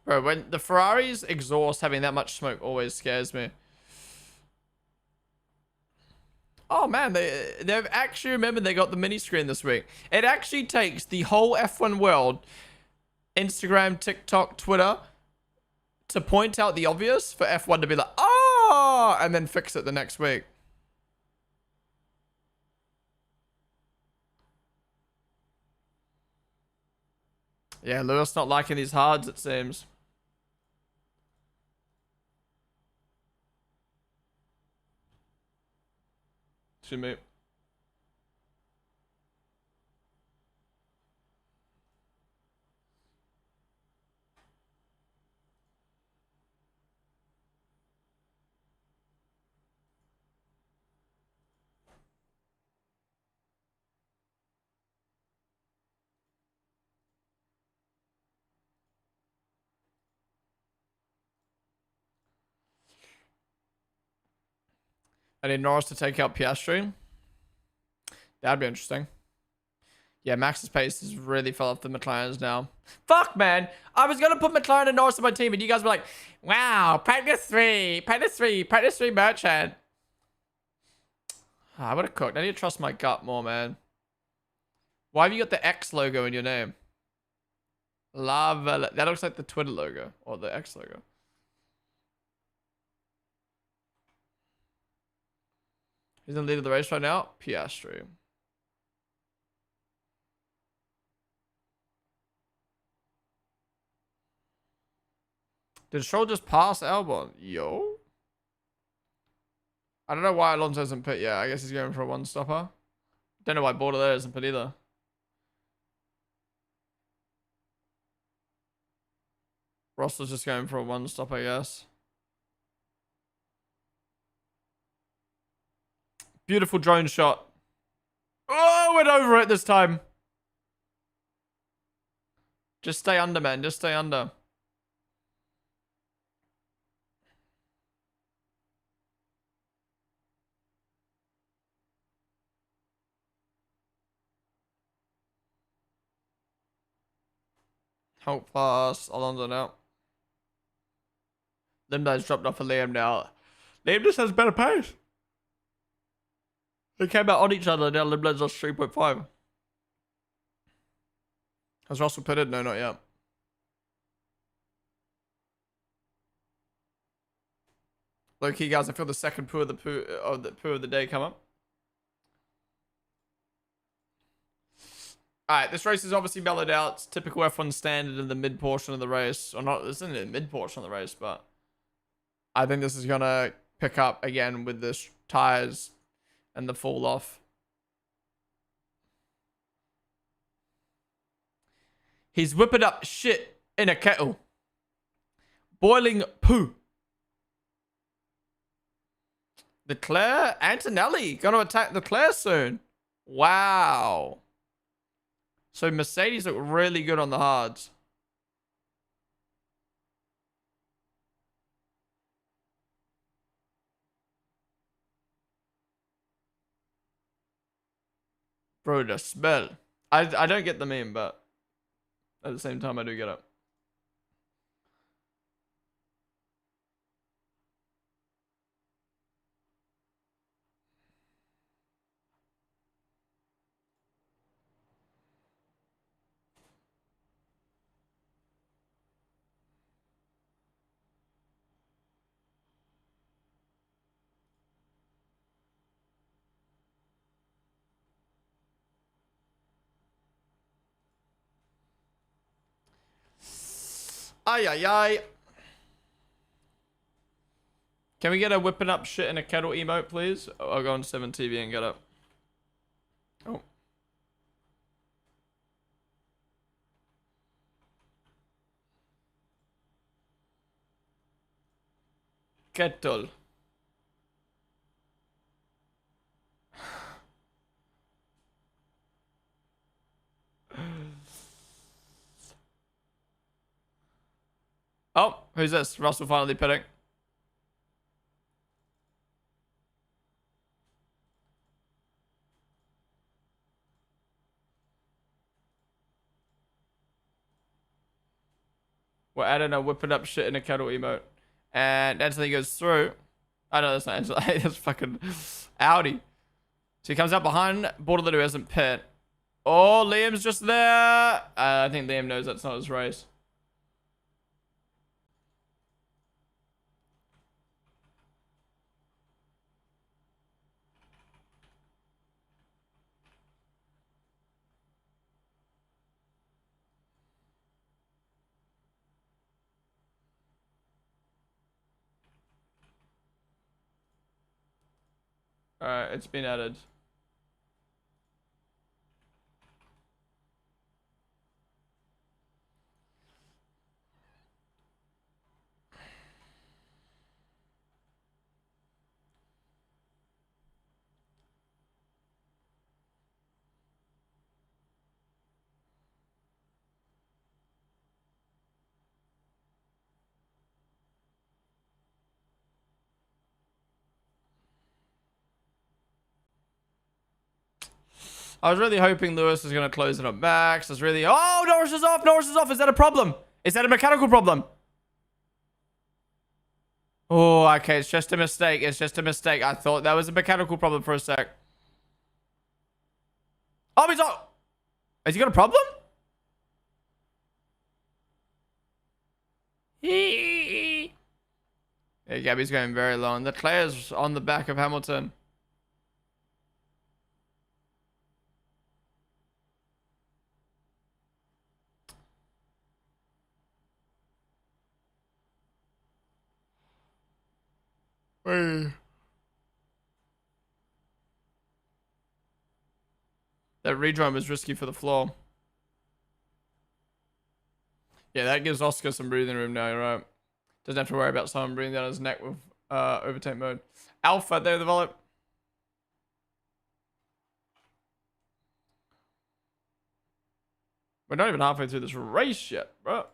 Bro, when the Ferrari's exhaust having that much smoke always scares me. Oh man, they've actually remembered they got the mini screen this week. It actually takes the whole F1 world, Instagram, TikTok, Twitter, to point out the obvious for F1 to be like, oh, and then fix it the next week. Yeah, Lewis not liking these hards, it seems. Jimmy. I need Norris to take out Piastri. That'd be interesting. Yeah, Max's pace has really fell off the McLarens now. Fuck, man. I was going to put McLaren and Norris on my team, and you guys were like, wow, practice three, merchant. I would have cooked. I need to trust my gut more, man. Why have you got the X logo in your name? Lava. That looks like the Twitter logo, or the X logo. Who's in the lead of the race right now? Piastri. Did Stroll just pass Albon? Yo. I don't know why Alonso hasn't pit yet. I guess he's going for a one-stopper. Don't know why Border isn't pit either. Russell's just going for a one-stop, I guess. Beautiful drone shot. Oh, went over it this time. Just stay under, man. Just stay under. Hold fast. Alonso now. Limbo's dropped off for Liam now. Liam just has better pace. They came out on each other. Now Limbo's lost 3.5. Has Russell pitted? No, not yet. Low key, guys. I feel the second poo of the day come up. Alright, this race is obviously mellowed out. It's typical F1 standard in the mid portion of the race. Or not, this isn't the mid portion of the race, but I think this is going to pick up again with the tires and the fall off. He's whipping up shit in a kettle. Boiling poo. Leclerc, Antonelli going to attack Leclerc soon. Wow. So Mercedes look really good on the hards. Bro, the smell. I don't get the meme, but at the same time I do get it. Ay, ay, ay. Can we get a whipping up shit in a kettle emote, please? I'll go on 7TV and get it. Oh. Kettle. Oh, who's this? Russell finally pitting. We're adding a whipping up shit in a kettle emote. And Anthony goes through. I know that's not Anthony. That's fucking Audi. So he comes out behind Border who hasn't pit. Oh, Liam's just there. I think Liam knows that's not his race. Alright, it's been added. I was really hoping Lewis was going to close it up Max. I was really... Oh, Norris is off. Norris is off. Is that a problem? Is that a mechanical problem? Oh, okay. It's just a mistake. It's just a mistake. I thought that was a mechanical problem for a sec. Oh, he's off. Has he got a problem? Yeah, Gabby's going very low. And Leclerc's on the back of Hamilton. Hey. That redrum is risky for the floor. Yeah, that gives Oscar some breathing room now, you're right. Doesn't have to worry about someone breathing down his neck with overtake mode. Alpha, there the volley. We're not even halfway through this race yet, bro.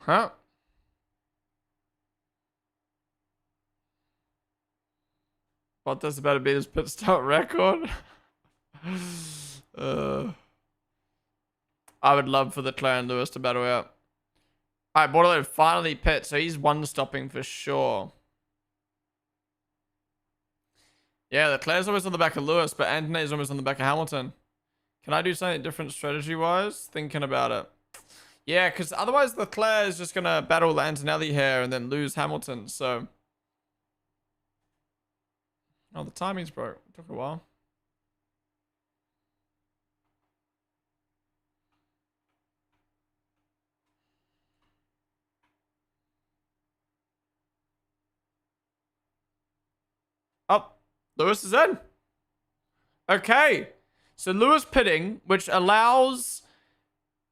Huh? Bottas about to beat his pit stop record. I would love for the Leclerc and Lewis to battle out. Alright, Bordello finally pit, so he's one stopping for sure. Yeah, Leclerc's always on the back of Lewis, but Antone's almost on the back of Hamilton. Can I do something different strategy-wise? Thinking about it. Yeah, because otherwise Leclerc is just going to battle Antonelli here and then lose Hamilton, so... Oh, the timing's broke. It took a while. Oh, Lewis is in. Okay. So Lewis pitting, which allows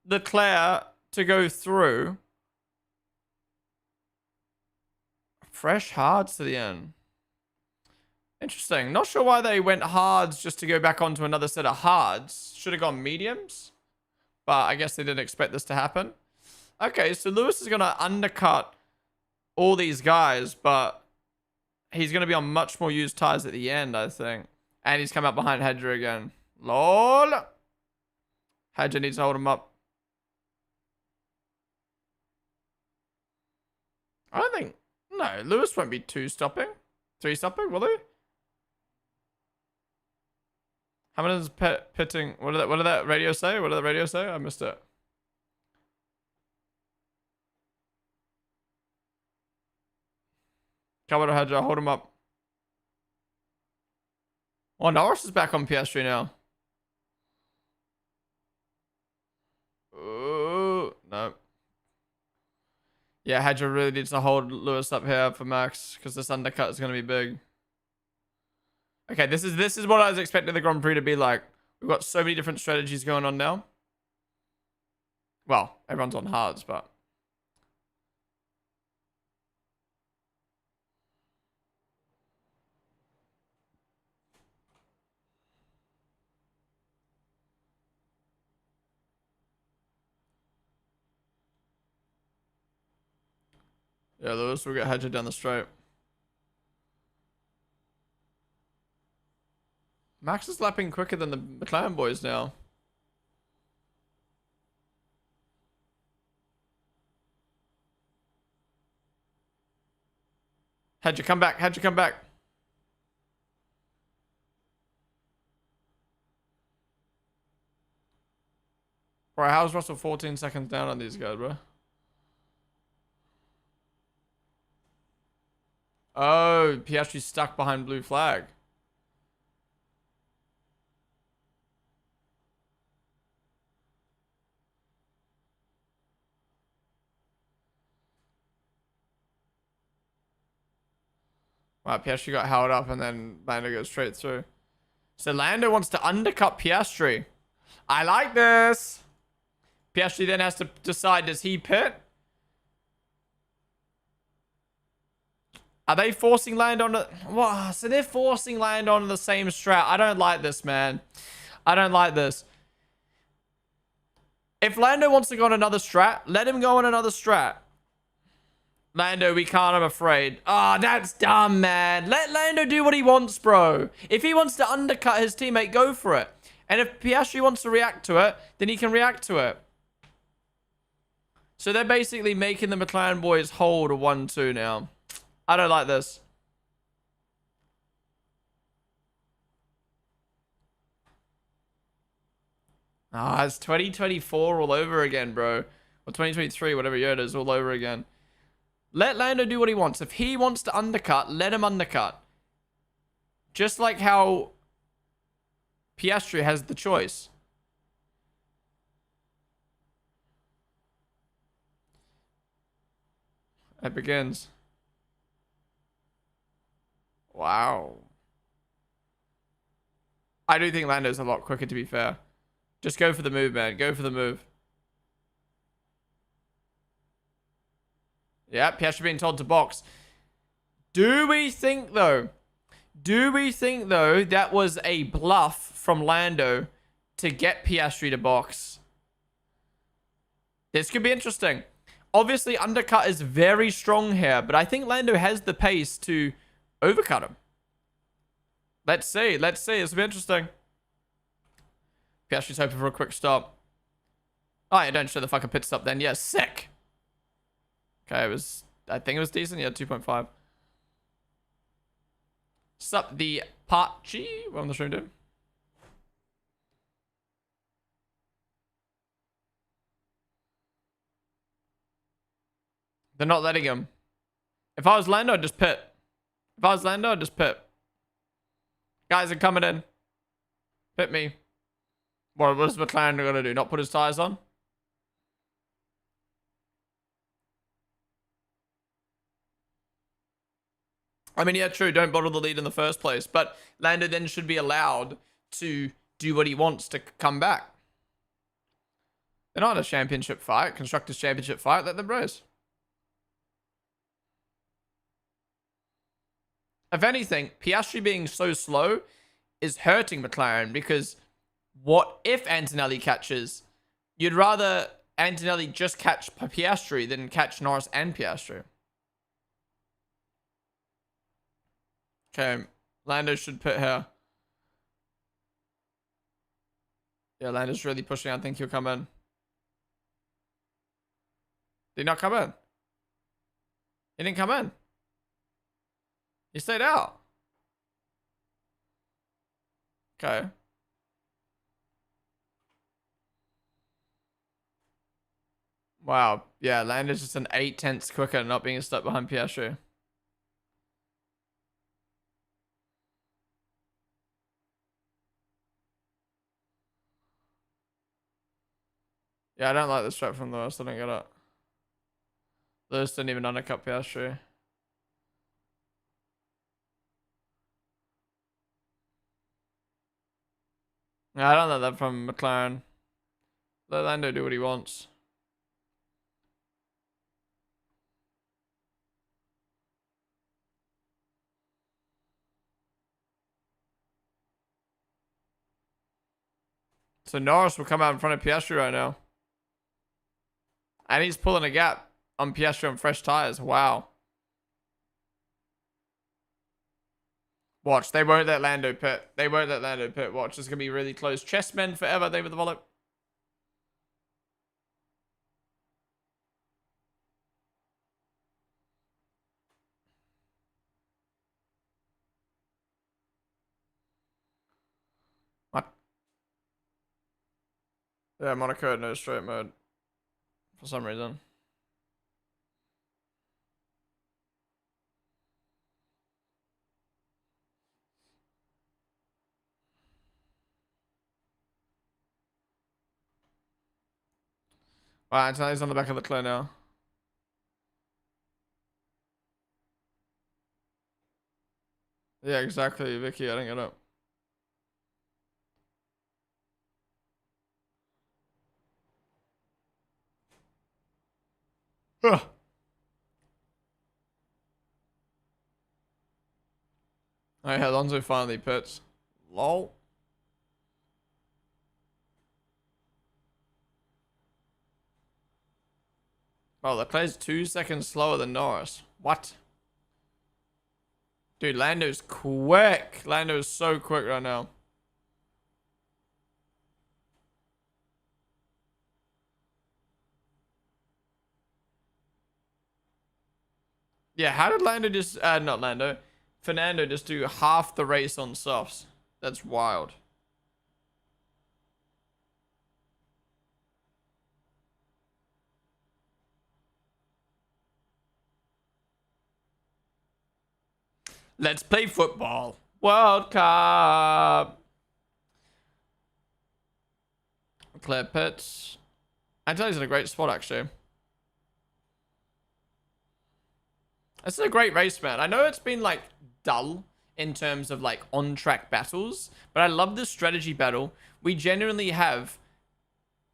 Leclerc to go through. Fresh hards to the end. Interesting. Not sure why they went hards just to go back onto another set of hards. Should have gone mediums. But I guess they didn't expect this to happen. Okay, so Lewis is going to undercut all these guys, but he's going to be on much more used tires at the end, I think. And he's come up behind Hedger again. LOL. Hedger needs to hold him up. I don't think... No, Lewis won't be 2-stopping. 3-stopping, will he? How many is pitting? What did that radio say? What did that radio say? I missed it. Kawato Hedger, hold him up. Oh, Norris is back on PS3 now. Ooh, no. Yeah, Hedger really needs to hold Lewis up here for Max because this undercut is going to be big. Okay, this is what I was expecting the Grand Prix to be like. We've got so many different strategies going on now. Well, everyone's on hards, but... Yeah, Lewis will get Hedger down the straight. Max is lapping quicker than the McLaren boys now. Hedger, come back. Hedger, come back. Bro, how's Russell 14 seconds down on these guys, bro? Oh, Piastri's stuck behind blue flag. Wow, Piastri got held up and then Lando goes straight through. So Lando wants to undercut Piastri. I like this. Piastri then has to decide, does he pit? Are they forcing Lando on the... Wow, so they're forcing Lando on the same strat. I don't like this, man. I don't like this. If Lando wants to go on another strat, let him go on another strat. Lando, we can't, I'm afraid. Ah, oh, that's dumb, man. Let Lando do what he wants, bro. If he wants to undercut his teammate, go for it. And if Piastri wants to react to it, then he can react to it. So they're basically making the McLaren boys hold a 1-2 now. I don't like this. Ah, it's 2024 all over again, bro. Or 2023, whatever year it is, all over again. Let Lando do what he wants. If he wants to undercut, let him undercut. Just like how Piastri has the choice. It begins. Wow. I do think Lando's a lot quicker, to be fair. Just go for the move, man. Go for the move. Yeah, Piastri being told to box. Do we think, though, that was a bluff from Lando to get Piastri to box? This could be interesting. Obviously, undercut is very strong here, but I think Lando has the pace to overcut him. Let's see. Let's see. This will be interesting. Piastri's hoping for a quick stop. Oh, yeah, don't show the fucking pit stop then. Yeah, sick. Okay, I think it was decent. Yeah, 2.5. Sup, the Pachi? What on the stream, dude? They're not letting him. If I was Lando, I'd just pit. If I was Lando, I'd just pit. Guys are coming in. Pit me. What is McLaren going to do? Not put his tires on? I mean, yeah, true. Don't bottle the lead in the first place. But Lando then should be allowed to do what he wants to come back. They're not in a championship fight. Constructors championship fight. Let them race. If anything, Piastri being so slow is hurting McLaren because what if Antonelli catches? You'd rather Antonelli just catch Piastri than catch Norris and Piastri. Okay, Lando should pit here. Yeah, Lando's really pushing. I think he'll come in. Did he not come in? He didn't come in. He stayed out. Okay. Wow. Yeah, Lando's just an 8/10 quicker, not being stuck behind Piastri. Yeah, I don't like the strap from Lewis. I don't get it. Lewis didn't even undercut Piastri. Yeah, I don't like that from McLaren. Let Lando do what he wants. So Norris will come out in front of Piastri right now. And he's pulling a gap on Piastri on fresh tires. Wow. Watch. They won't let Lando pit. They won't let Lando pit. Watch. It's going to be really close. Chessmen forever. They with the volley. What? Yeah, Monaco had no straight mode. For some reason. Wow, Antonelli's on the back of the clear now. Yeah, exactly, Vicky. I didn't get it. Ugh. All right, Alonso finally pits. Lol. Oh, Leclerc's 2 seconds slower than Norris. What? Dude, Lando's quick. Lando's so quick right now. Yeah, how did Lando just... not Lando. Fernando just do half the race on softs. That's wild. Let's play football. World Cup. Clear pits. Antonio's in a great spot, actually. This is a great race, man. I know it's been, like, dull in terms of, like, on-track battles, but I love this strategy battle. We genuinely have...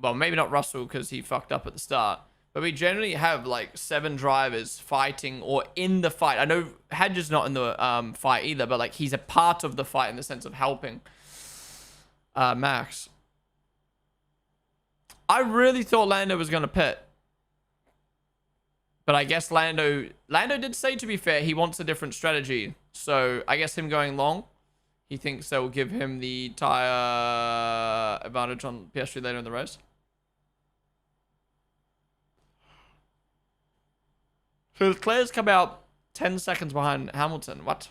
Well, maybe not Russell because he fucked up at the start. But we generally have, like, 7 drivers fighting or in the fight. I know Hadj is not in the fight either, but, like, he's a part of the fight in the sense of helping Max. I really thought Lando was going to pit. But I guess Lando did say, to be fair, he wants a different strategy. So I guess him going long, he thinks that will give him the tire advantage on Piastri later in the race. So Leclerc's come out 10 seconds behind Hamilton. What?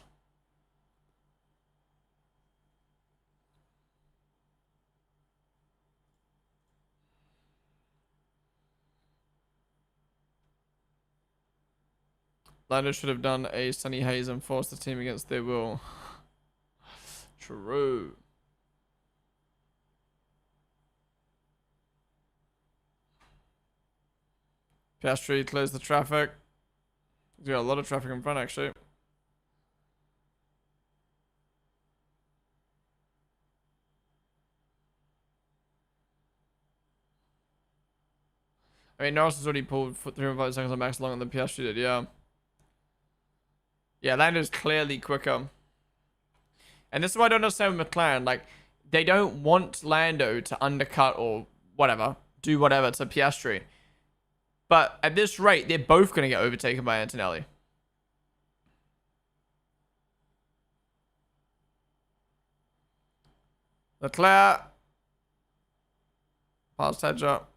Lando should have done a Sunny Haze and forced the team against their will. True. Piastri clears the traffic. He's got a lot of traffic in front, actually. I mean, Norris has already pulled 3.5 seconds on Max longer than Piastri did, yeah. Yeah, Lando's clearly quicker. And this is why I don't understand with McLaren. Like, they don't want Lando to undercut or whatever, do whatever to Piastri. But at this rate, they're both going to get overtaken by Antonelli. Leclerc. Past Hedge up.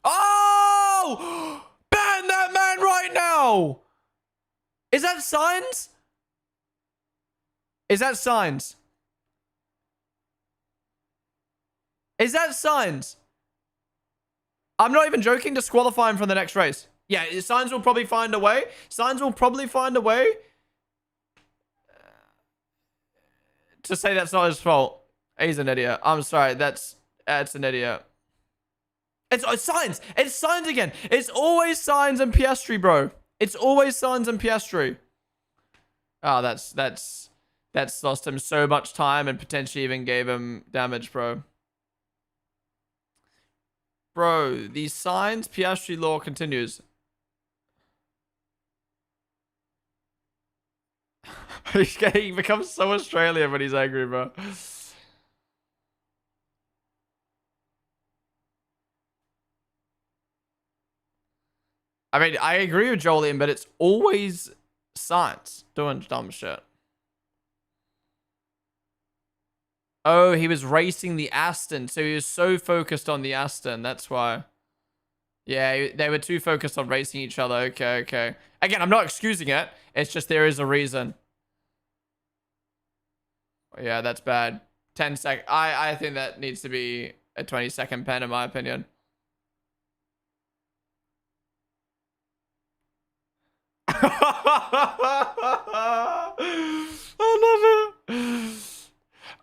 Oh! Ban that man right now! Is that signs? Is that signs? Is that signs? I'm not even joking. Disqualify him from the next race. Yeah, signs will probably find a way. Signs will probably find a way to say that's not his fault. He's an idiot. I'm sorry. That's an idiot. It's signs. It's signs again. It's always signs and Piastri, bro. It's always signs and Piastri. Oh, that's lost him so much time and potentially even gave him damage, bro. Bro, the signs Piastri law continues. He becomes so Australian when he's angry, bro. I mean, I agree with Jolien, but it's always science doing dumb shit. Oh, he was racing the Aston, so he was so focused on the Aston. That's why. Yeah, they were too focused on racing each other. Okay, okay. Again, I'm not excusing it. It's just there is a reason. Yeah, that's bad. 10 sec. I think that needs to be a 20-second pen, in my opinion.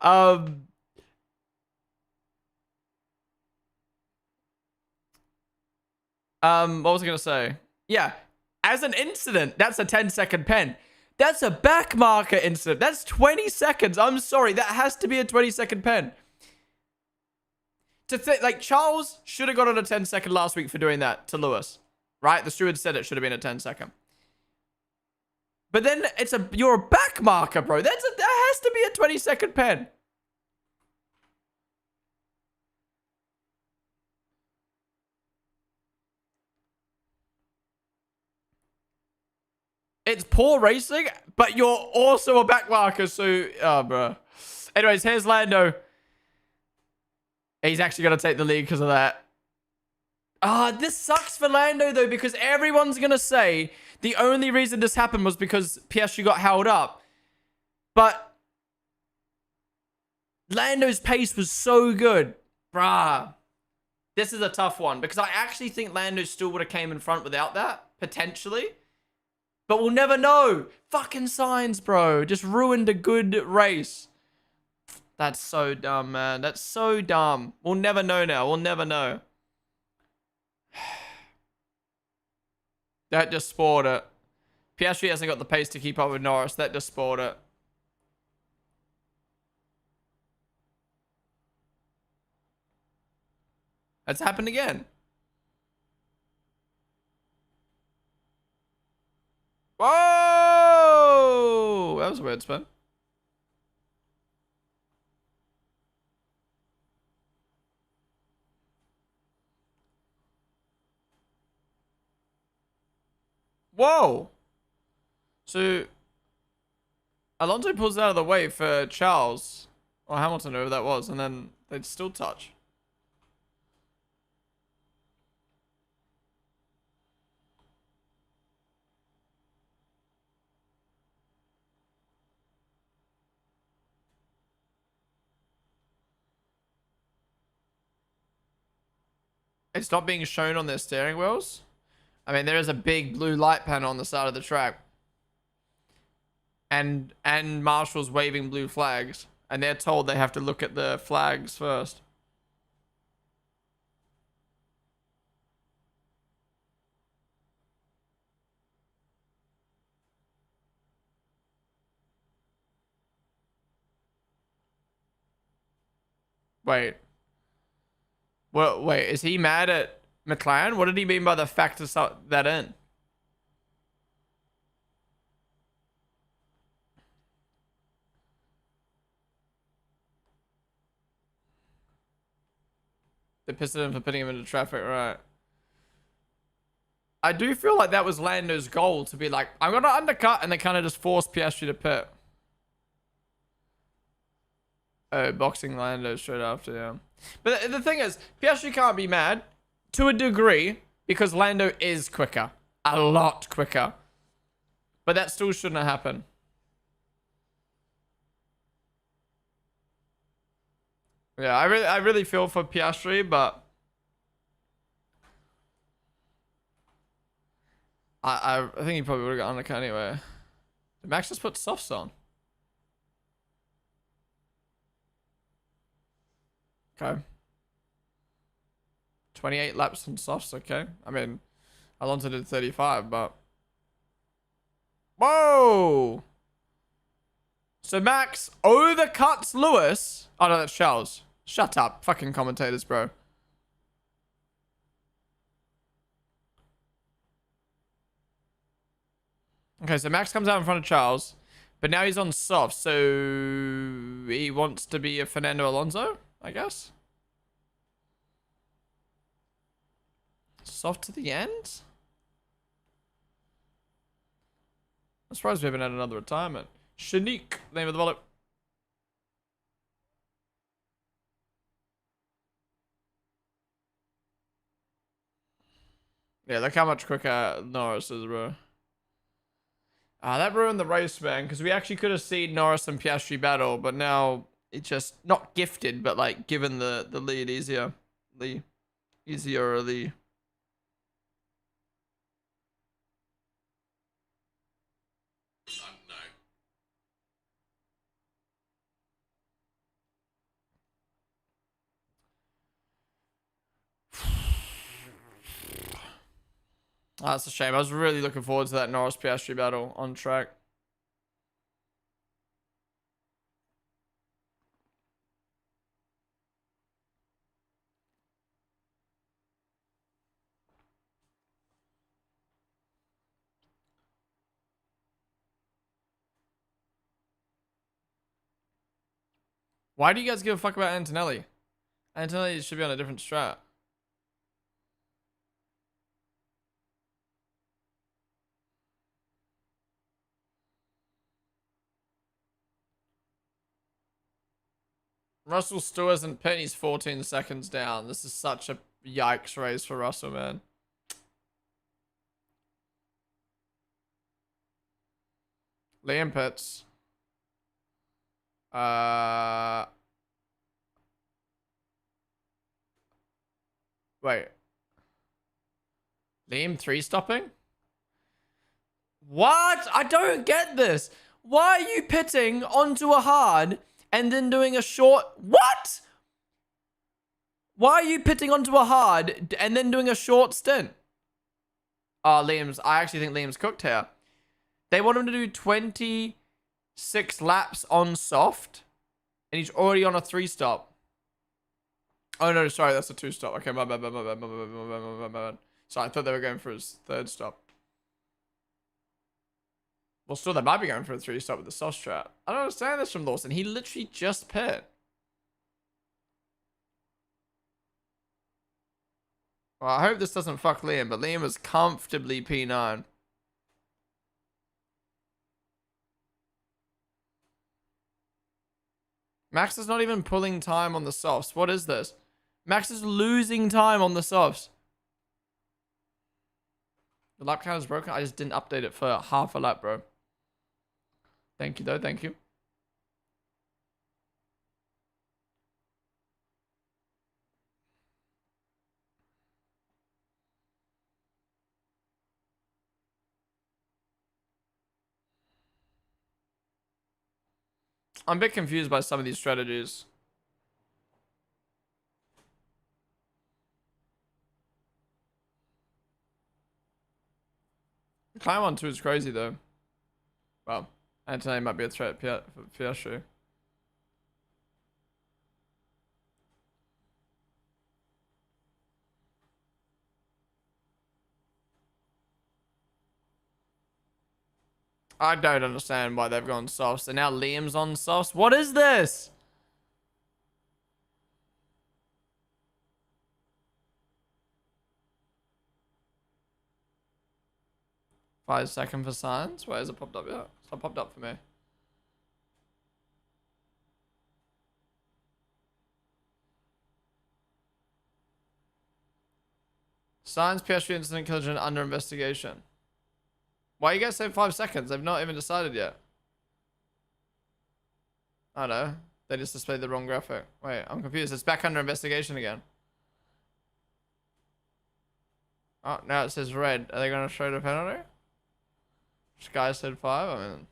I love it. What was I gonna say? Yeah, as an incident, that's a 10-second pen. That's a back marker incident. That's 20 seconds. I'm sorry, that has to be a 20-second pen. To think, like, Charles should have got on a 10-second last week for doing that to Lewis, right? The steward said it should have been a 10-second. But then you're a back marker, bro. That has to be a 20-second pen. It's poor racing, but you're also a back marker, so... Oh, bro. Anyways, here's Lando. He's actually going to take the lead because of that. This sucks for Lando, though, because everyone's going to say the only reason this happened was because Piastri got held up. But Lando's pace was so good. Bruh. This is a tough one, because I actually think Lando still would have came in front without that, potentially. But we'll never know. Fucking signs, bro. Just ruined a good race. That's so dumb, man. That's so dumb. We'll never know now. We'll never know. That just spoiled it. Piastri hasn't got the pace to keep up with Norris. That just spoiled it. That's happened again. Whoa! That was a weird spin. Whoa! So, Alonso pulls out of the way for Charles, or Hamilton, whoever that was, and then they'd still touch. It's not being shown on their steering wheels. I mean, there is a big blue light panel on the side of the track. And Marshall's waving blue flags. And they're told they have to look at the flags first. Wait. Well, wait, is he mad at McLaren? What did he mean by the factor that in? They pissed at him for putting him into traffic, right? I do feel like that was Lando's goal, to be like, I'm gonna undercut, and they kind of just forced Piastri to pit. Oh, boxing Lando straight after, yeah. But the thing is, Piastri can't be mad, to a degree, because Lando is quicker. A lot quicker. But that still shouldn't have happened. Yeah, I really feel for Piastri, but I think he probably would have got undercut anyway. Did Max just put softs on? Okay. 28 laps on softs, okay. I mean, Alonso did 35, but... Whoa! So Max overcuts Lewis. Oh no, that's Charles. Shut up, fucking commentators, bro. Okay, so Max comes out in front of Charles, but now he's on soft, so he wants to be a Fernando Alonso, I guess. Soft to the end? I'm surprised we haven't had another retirement. Shanique, name of the wallet. Yeah, look how much quicker Norris is, bro. That ruined the race, man, because we actually could have seen Norris and Piastri battle, but now it's just not gifted, but like given the lead easier. Easierly. Oh, that's a shame. I was really looking forward to that Norris Piastri battle on track. Why do you guys give a fuck about Antonelli? Antonelli should be on a different strat. Russell still isn't pit. He's 14 seconds down. This is such a yikes race for Russell, man. Liam pits. Wait. Liam 3-stopping? What? I don't get this. Why are you pitting onto a hard and then doing a short? What? Why are you pitting onto a hard and then doing a short stint? Oh, I actually think Liam's cooked here. They want him to do 26 laps on soft, and he's already on a 3-stop. Oh, no, sorry, that's a 2-stop. Okay, my bad. Sorry, I thought they were going for his 3rd stop. Well, still, they might be going for a 3-stop with the soft strat. I don't understand this from Lawson. He literally just pit. Well, I hope this doesn't fuck Liam, but Liam is comfortably P9. Max is not even pulling time on the softs. What is this? Max is losing time on the softs. The lap count is broken. I just didn't update it for half a lap, bro. Thank you, though. Thank you. I'm a bit confused by some of these strategies. Climb on 2 is crazy, though. Well, Antonelli might be a threat for Piastri. I don't understand why they've gone softs. And now Liam's on softs. What is this? Five second for signs? Why has it popped up yet? It's not popped up for me. Signs, Piastri incident collision under investigation. Why are you guys saying 5 seconds? They've not even decided yet. I don't know. They just displayed the wrong graphic. Wait, I'm confused. It's back under investigation again. Oh, now it says red. Are they going to show the penalty? Sky said 5. I mean,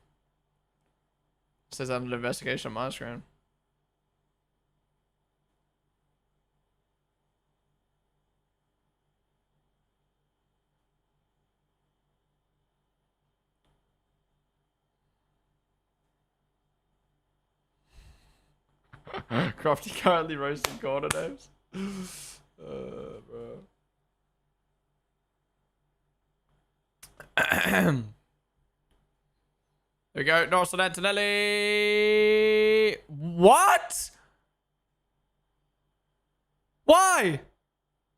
it says under investigation on my screen. Crofty currently roasting corner names. Bro. Here we go. Norris and Antonelli. What? Why?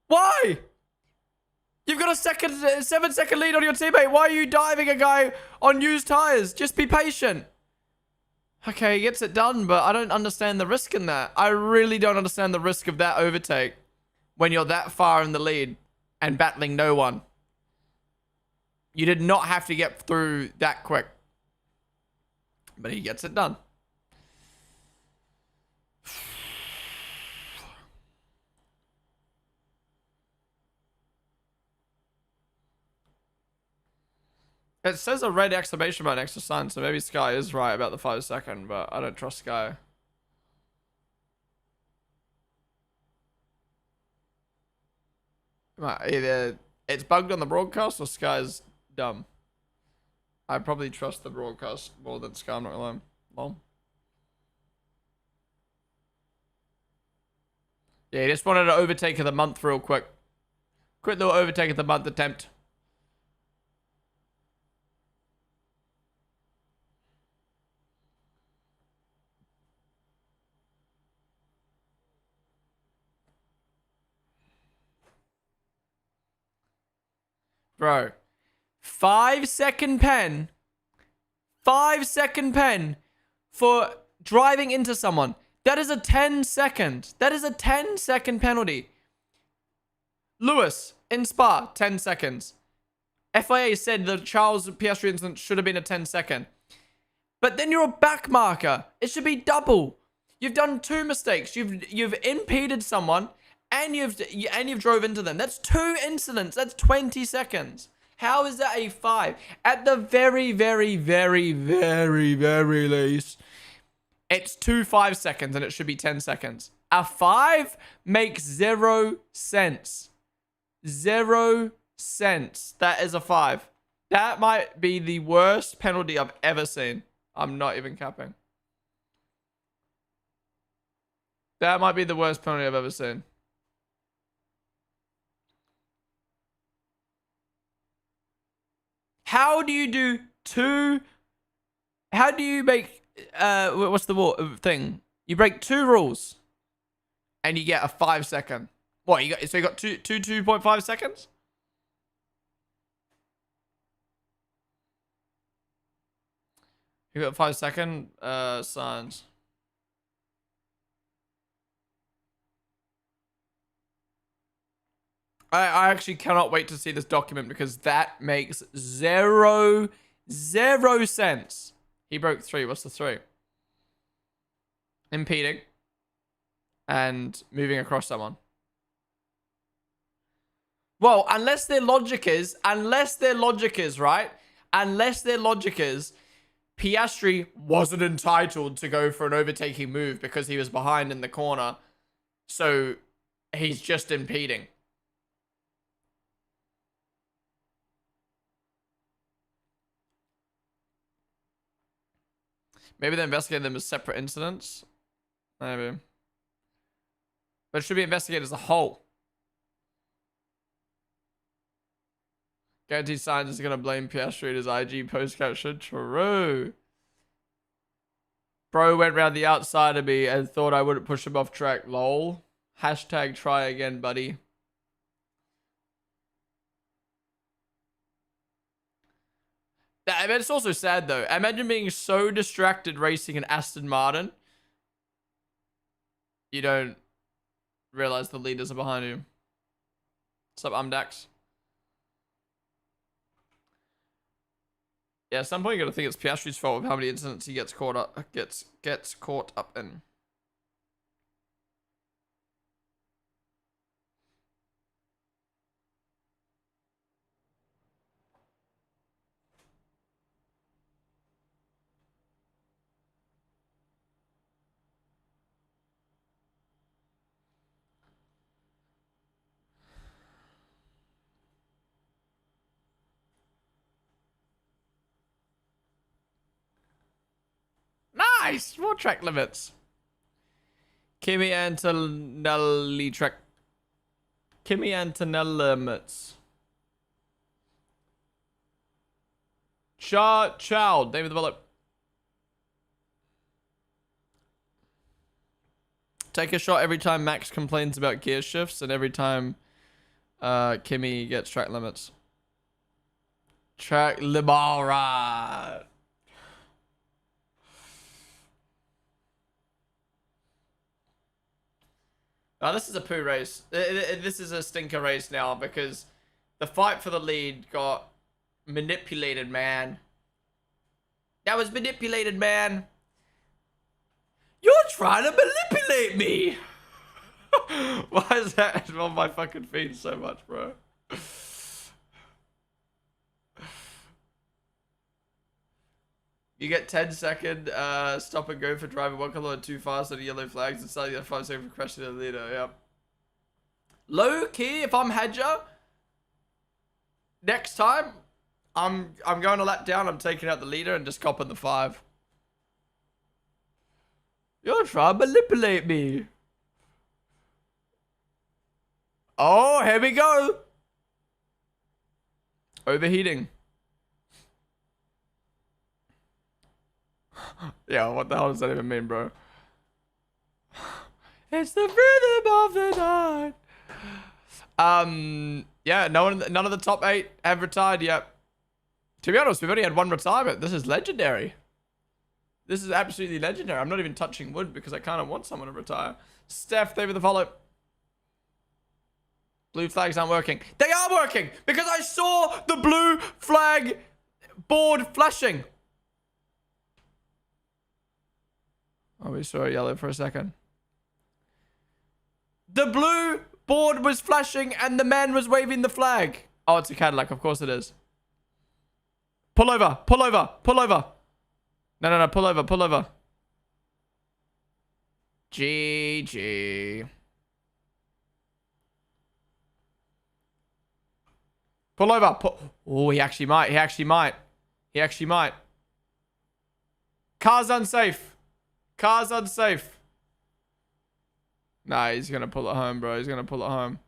Why? You've got a 7-second lead on your teammate. Why are you diving a guy on used tires? Just be patient. Okay, he gets it done, but I don't understand the risk in that. I really don't understand the risk of that overtake when you're that far in the lead and battling no one. You did not have to get through that quick. But he gets it done. It says a red exclamation mark next to sign, so maybe Sky is right about the 5 second, but I don't trust Sky. Either it's bugged on the broadcast or Sky's dumb. I probably trust the broadcast more than Sky, I'm not gonna lie. Lol. Yeah, he just wanted to overtake of the month real quick. Quick little overtake of the month attempt. Bro. 5-second pen. 5-second pen for driving into someone. That is a 10-second. That is a 10-second penalty. Lewis, in Spa, 10 seconds. FIA said the Charles Piastri incident should have been a 10-second. But then you're a back marker. It should be double. You've done 2 mistakes. You've impeded someone and you've drove into them. That's 2 incidents. That's 20 seconds. How is that a 5? At the very, very, very, very, very least, it's 2 5-seconds and it should be 10 seconds. A 5 makes 0 sense. 0 sense. That is a 5. That might be the worst penalty I've ever seen. I'm not even capping. That might be the worst penalty I've ever seen. How do you do 2? How do you make, what's the thing? You break 2 rules and you get a 5-second. What, so you got 2.5 seconds? You got 5-second signs. I actually cannot wait to see this document because that makes zero sense. He broke 3. What's the 3? Impeding and moving across someone. Well, unless their logic is, right? Unless their logic is, Piastri wasn't entitled to go for an overtaking move because he was behind in the corner. So he's just impeding. Maybe they investigated them as separate incidents. Maybe. But it should be investigated as a whole. Guaranteed Signs is going to blame Piastri in his IG post caption. True. Bro went round the outside of me and thought I wouldn't push him off track. Lol. Hashtag try again, buddy. I mean, it's also sad, though. Imagine being so distracted racing an Aston Martin. You don't realize the leaders are behind you. What's up, Dax? Yeah, at some point you gotta think it's Piastri's fault with how many incidents he gets caught up in. Nice! More track limits. Kimi Antonelli track. Kimi Antonelli limits. Child, name of the bullet. Take a shot every time Max complains about gear shifts and every time Kimi gets track limits. Track limit, alright. Oh, this is a poo race. This is a stinker race now because the fight for the lead got manipulated, man. That was manipulated, man. You're trying to manipulate me. Why is that on my fucking feed so much, bro? You get 10-second stop and go for driving 1 kilometer too fast on the yellow flags and starting at 5 seconds for crashing the leader. Yep. Low key, if I'm Hedger, next time I'm going a lap down. I'm taking out the leader and just copping the 5. You're trying to manipulate me. Oh, here we go. Overheating. Yeah, what the hell does that even mean, bro? It's the rhythm of the night. Yeah, none of the top 8 have retired yet. To be honest, we've only had one retirement. This is legendary. This is absolutely legendary. I'm not even touching wood because I kind of want someone to retire. Steph, thank you for the follow. Blue flags aren't working. They are working because I saw the blue flag board flashing. Oh, we saw yellow for a second. The blue board was flashing and the man was waving the flag. Oh, it's a Cadillac. Of course it is. Pull over. Pull over. Pull over. No. Pull over. Pull over. GG. Pull over. Oh, he actually might. He actually might. He actually might. Car's unsafe. Car's unsafe. Nah, he's going to pull it home, bro. He's going to pull it home.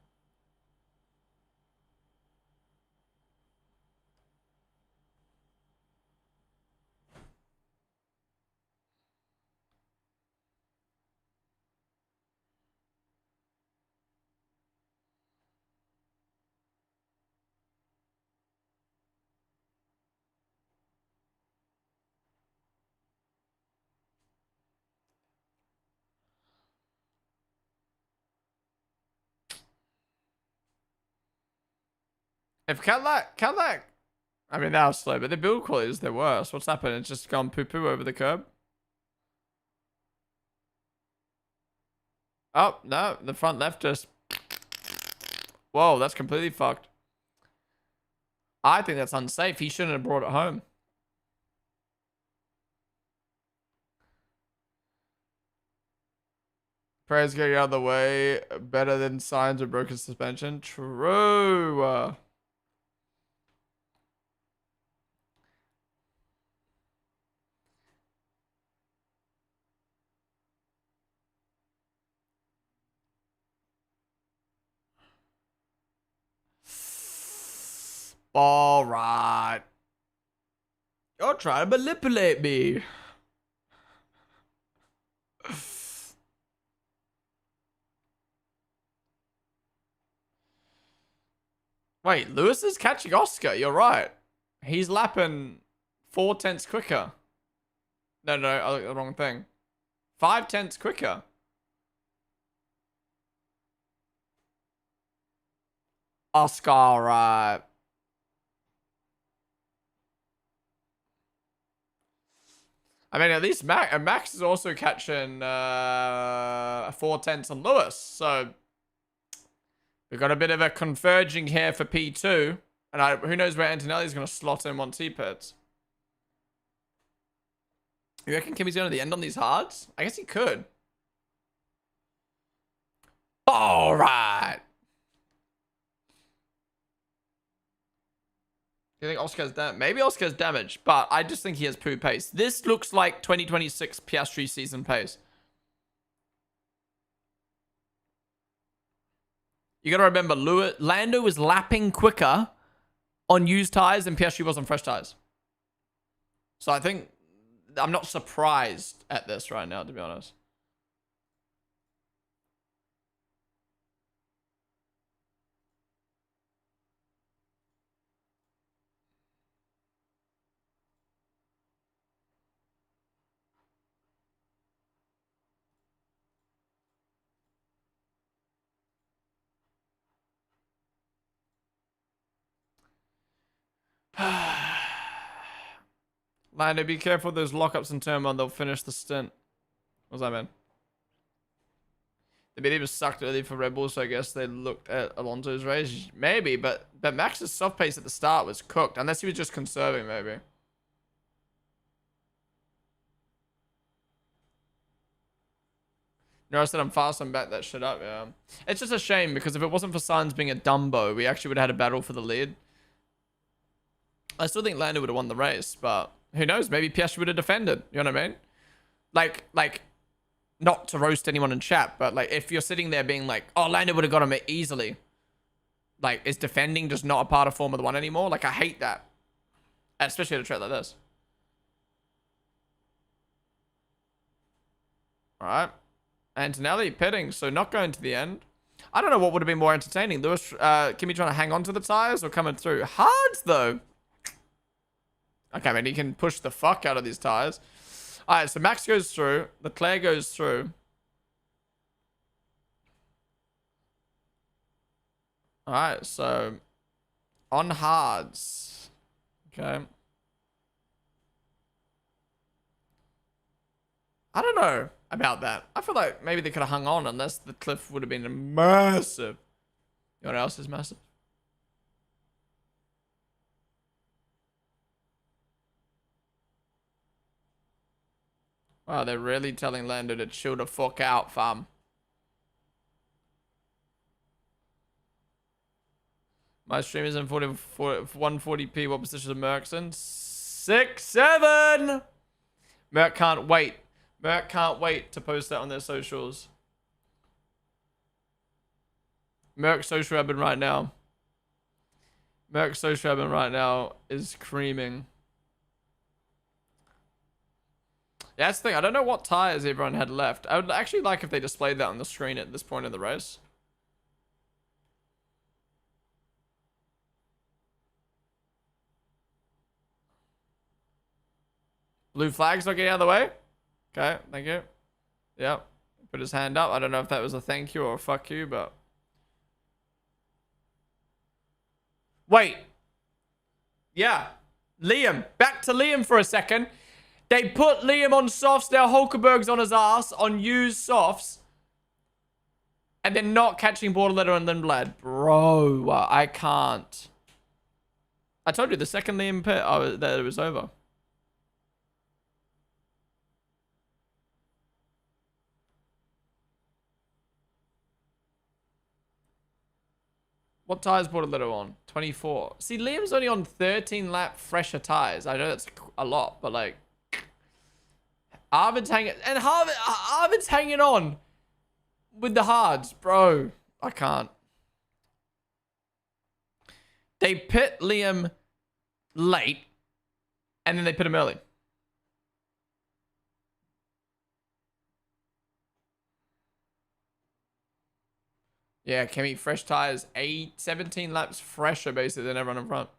If Cadillac, I mean, that was slow, but the build quality is the worst. What's happened? It's just gone poo-poo over the curb. Oh, no, the front left just... Whoa, that's completely fucked. I think that's unsafe. He shouldn't have brought it home. Prayers getting out of the way. Better than signs of broken suspension. True. All right. You're trying to manipulate me. Wait, Lewis is catching Oscar. You're right. He's lapping 4/10 quicker. No, I looked at the wrong thing. 5/10 quicker. Oscar, right. I mean, at least Max is also catching 4/10 on Lewis. So we've got a bit of a converging here for P2. And who knows where Antonelli's going to slot in once he pits. You reckon Kimmy's going to the end on these hards? I guess he could. All right. Do you think Oscar's damaged? Maybe Oscar's damaged, but I just think he has poo pace. This looks like 2026 Piastri season pace. You got to remember, Lando was lapping quicker on used tires than Piastri was on fresh tires. So I think I'm not surprised at this right now, to be honest. Lando, be careful. Those lockups in turn 1. They'll finish the stint. What's that mean? The media was sucked early for Red Bull, so I guess they looked at Alonso's race. Maybe, but Max's soft pace at the start was cooked. Unless he was just conserving, maybe. No, I said I'm fast. I'm back that shit up, yeah. It's just a shame, because if it wasn't for Sainz being a Dumbo, we actually would have had a battle for the lead. I still think Lando would have won the race, but who knows? Maybe Piastri would have defended. You know what I mean? Like, not to roast anyone in chat, but like, if you're sitting there being like, oh, Lando would have got him easily. Like, is defending just not a part of Formula 1 anymore? Like, I hate that. Especially at a track like this. All right. Antonelli pitting, so not going to the end. I don't know what would have been more entertaining. Lewis, Kimmy trying to hang on to the tires or coming through. Hards, though. Okay, man, he can push the fuck out of these tires. All right, so Max goes through. Leclerc goes through. All right, so on hards. Okay. I don't know about that. I feel like maybe they could have hung on unless the cliff would have been massive. You know what else is massive? Wow, they're really telling Lando to chill the fuck out, fam. My stream is in 140p. What position is Merck's in? 6, 7! Merck can't wait. Merck can't wait to post that on their socials. Merck social admin right now. Merck social admin right now is creaming. Yeah, that's the thing. I don't know what tires everyone had left. I would actually like if they displayed that on the screen at this point in the race. Blue flag's not getting out of the way. Okay, thank you. Yep. Put his hand up. I don't know if that was a thank you or a fuck you, but... Wait. Yeah. Liam. Back to Liam for a second. They put Liam on softs. Now Hulkenberg's on his ass on used softs. And they're not catching Borderletter and Lindblad. Bro, I can't. I told you the second Liam pit, that it was over. What tires Borderletter on? 24. See, Liam's only on 13 lap fresher tires. I know that's a lot, but like... Arvid's hanging... And Arvid's hanging on with the hards. Bro, I can't. They pit Liam late, and then they pit him early. Yeah, Kemi, fresh tires, 17 laps fresher basically than everyone in front.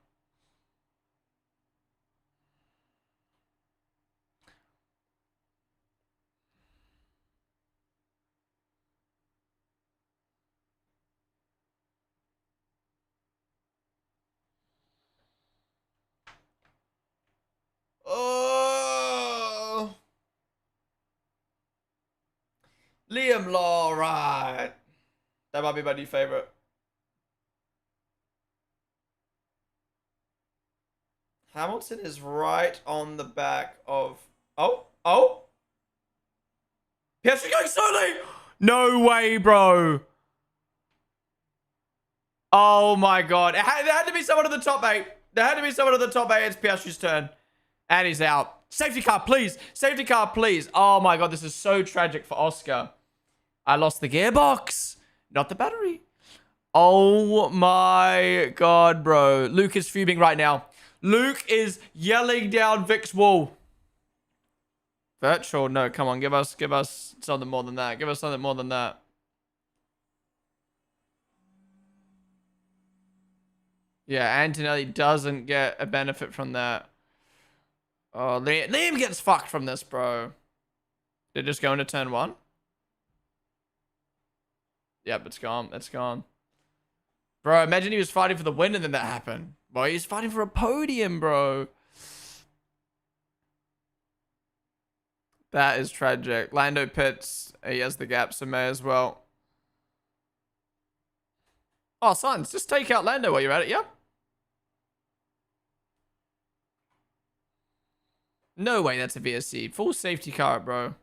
Oh, Liam Law, right? That might be my new favorite. Hamilton is right on the back of... Oh. Piastri going slowly. No way, bro. Oh my God. There had to be someone in the top 8. There had to be someone in the top 8. It's Piastri's turn. And he's out. Safety car, please. Safety car, please. Oh my God. This is so tragic for Oscar. I lost the gearbox. Not the battery. Oh my God, bro. Luke is fuming right now. Luke is yelling down Vic's wall. Virtual? No, come on. Give us something more than that. Give us something more than that. Yeah, Antonelli doesn't get a benefit from that. Oh, Liam gets fucked from this, bro. They're just going to turn 1. Yep, it's gone. It's gone. Bro, imagine he was fighting for the win and then that happened. Boy, he's fighting for a podium, bro. That is tragic. Lando pits. He has the gap, so may as well. Oh, Sons, just take out Lando while you're at it, yeah? No way that's a VSC. Full safety car, bro.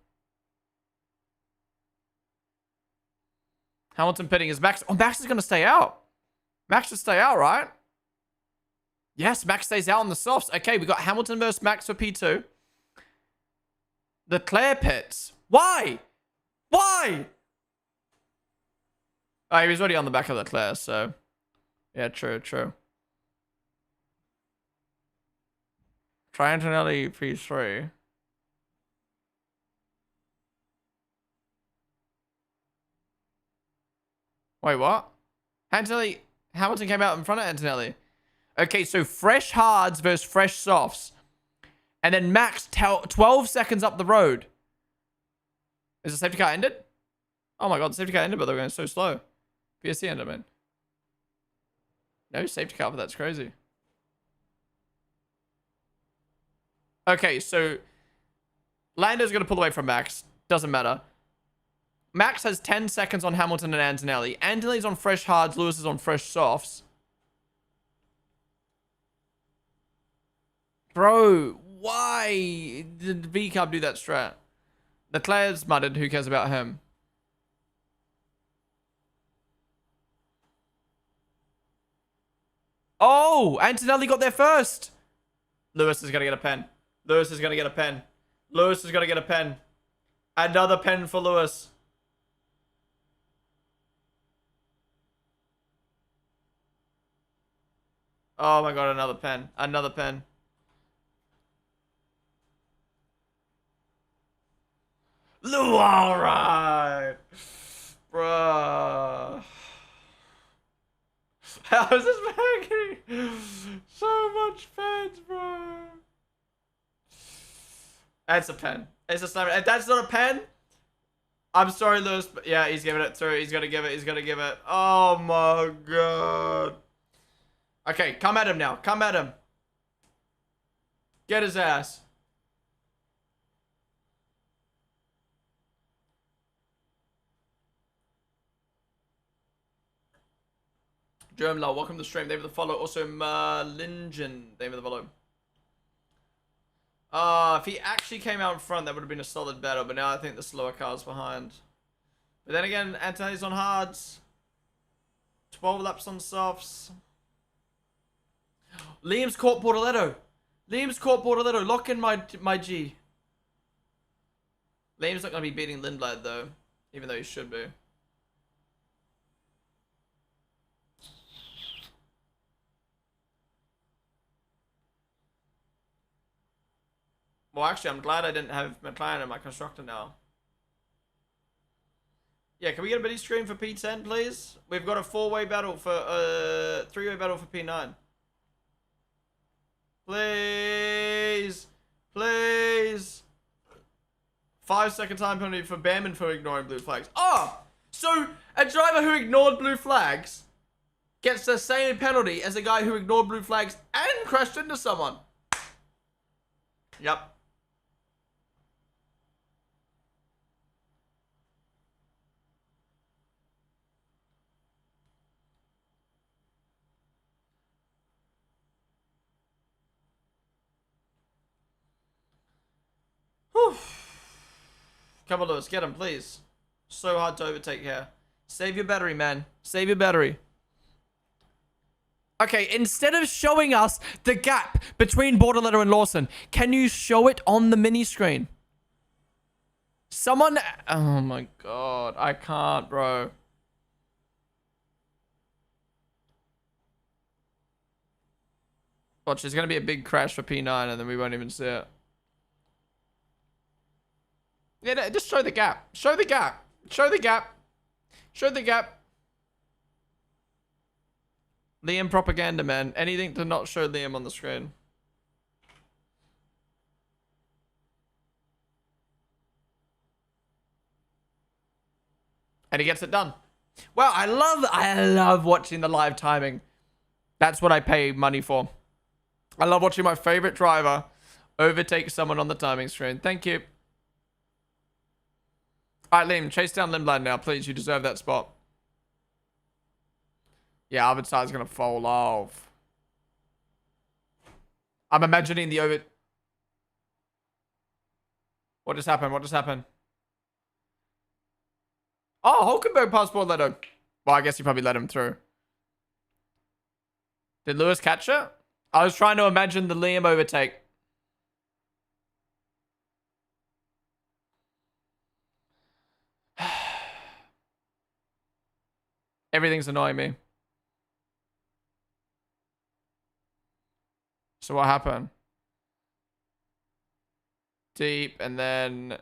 Hamilton pitting is Max. Oh, Max is going to stay out. Max should stay out, right? Yes, Max stays out on the softs. Okay, we got Hamilton versus Max for P2. Leclerc pits. Why? Why? Oh, he was already on the back of Leclerc, so... Yeah, true. Try Antonelli P3. Wait, what? Antonelli, Hamilton came out in front of Antonelli. Okay, so fresh hards versus fresh softs. And then Max 12 seconds up the road. Is the safety car ended? Oh my god, the safety car ended, but they're going so slow. PSC ended, man. No safety car, but that's crazy. Okay, so Lando's going to pull away from Max. Doesn't matter. Max has 10 seconds on Hamilton and Antonelli. Antonelli's on fresh hards. Lewis is on fresh softs. Bro, why did V-Cub do that strat? Leclerc's mudded. Who cares about him? Oh, Antonelli got there first. Lewis is going to get a pen. Lewis is going to get a pen. Lewis is going to get a pen. Another pen for Lewis. Oh my god, another pen. Another pen. Alright. Bruh. How is this making so much pens, bro? That's a pen. It's a sniper. If that's not a pen, I'm sorry, Lewis, but yeah, he's giving it through. He's gonna give it. He's gonna give it. Oh my god. Okay, come at him now. Come at him. Get his ass. Germlaw, welcome to the stream. Thank you for the follow. Also, Merlingen, thank you for the follow. If he actually came out in front, that would have been a solid battle. But now I think the slower car's behind. But then again, Antonelli's on hards. 12 laps on softs. Liam's caught Bortoletto. Liam's caught Bortoletto. Lock in my G. Liam's not going to be beating Lindblad, though. Even though he should be. Well, actually, I'm glad I didn't have McLaren in my constructor now. Yeah, can we get a mini screen for P10, please? We've got a three-way battle for P9. Please. Please. 5-second time penalty for Bamman for ignoring blue flags. Oh! So, a driver who ignored blue flags gets the same penalty as a guy who ignored blue flags and crashed into someone. Yep. Whew. Come on, Lewis. Get him, please. So hard to overtake here. Save your battery, man. Save your battery. Okay, instead of showing us the gap between Bortoletto and Lawson, can you show it on the mini screen? Someone... Oh my god. I can't, bro. Watch, there's going to be a big crash for P9 and then we won't even see it. Yeah, just show the gap. Show the gap. Show the gap. Show the gap. Liam propaganda, man. Anything to not show Liam on the screen. And he gets it done. Wow, I love watching the live timing. That's what I pay money for. I love watching my favorite driver overtake someone on the timing screen. Thank you. Alright, Liam, chase down Lindblad now, please. You deserve that spot. Yeah, Avatar's gonna fall off. I'm imagining the over... What just happened? What just happened? Oh, Hulkenberg passed Bortoletto. Well, I guess he probably let him through. Did Lewis catch it? I was trying to imagine the Liam overtake. Everything's annoying me. So what happened? Deep, and then...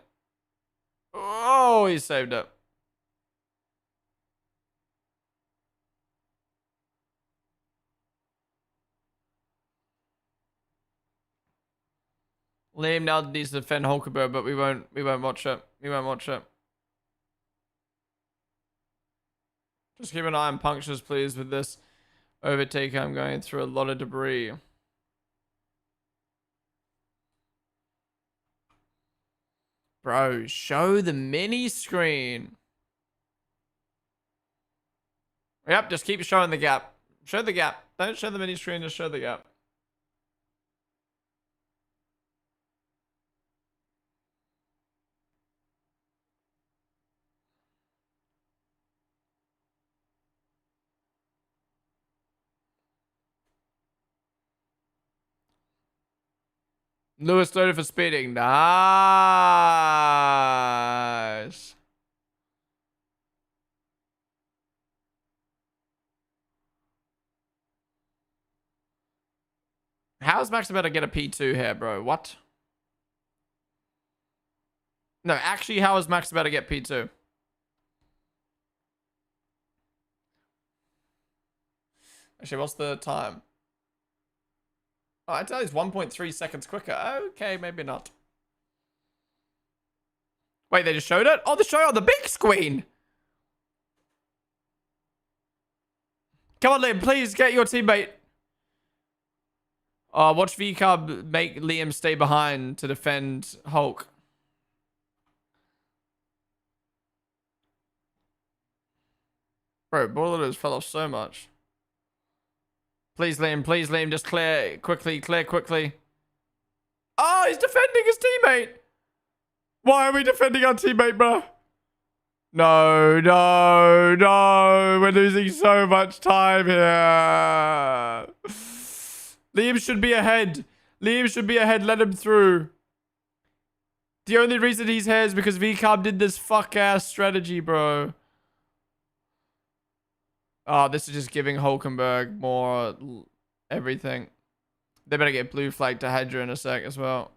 Oh, he saved it. Liam now needs to defend Hulkenberg, but we won't watch it. We won't watch it. Just keep an eye on punctures, please, with this overtake. I'm going through a lot of debris. Bro, show the mini screen. Yep, just keep showing the gap. Show the gap. Don't show the mini screen, just show the gap. Lewis loaded for speeding. Nice. How's Max about to get a P2 here, bro? What? No, actually, how is Max about to get P2? Actually, what's the time? Oh, I tell you, it's 1.3 seconds quicker. Okay, maybe not. Wait, they just showed it? Oh, they showed it on the big screen. Come on, Liam, please get your teammate. Watch VCub make Liam stay behind to defend Hulk. Bro, Boilers fell off so much. Please, Liam, just clear quickly, clear quickly. Oh, he's defending his teammate. Why are we defending our teammate, bro? No, no, no. We're losing so much time here. Liam should be ahead. Liam should be ahead. Let him through. The only reason he's here is because VCarb did this fuck-ass strategy, bro. Oh, this is just giving Hulkenberg more everything. They better get blue flag to Hedger in a sec as well.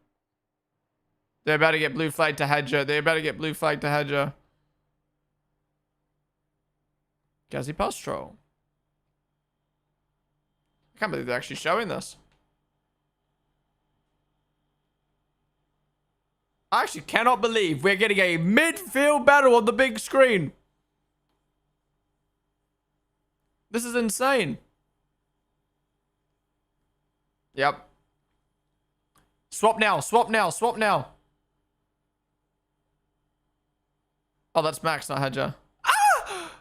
They're about to get blue flag to Hedger. They're about to get blue flag to Hedger. Gazzy Pastrol. I can't believe they're actually showing this. I actually cannot believe we're getting a midfield battle on the big screen. This is insane. Yep. Swap now, swap now, swap now. Oh, that's Max, not Hedger. Ah!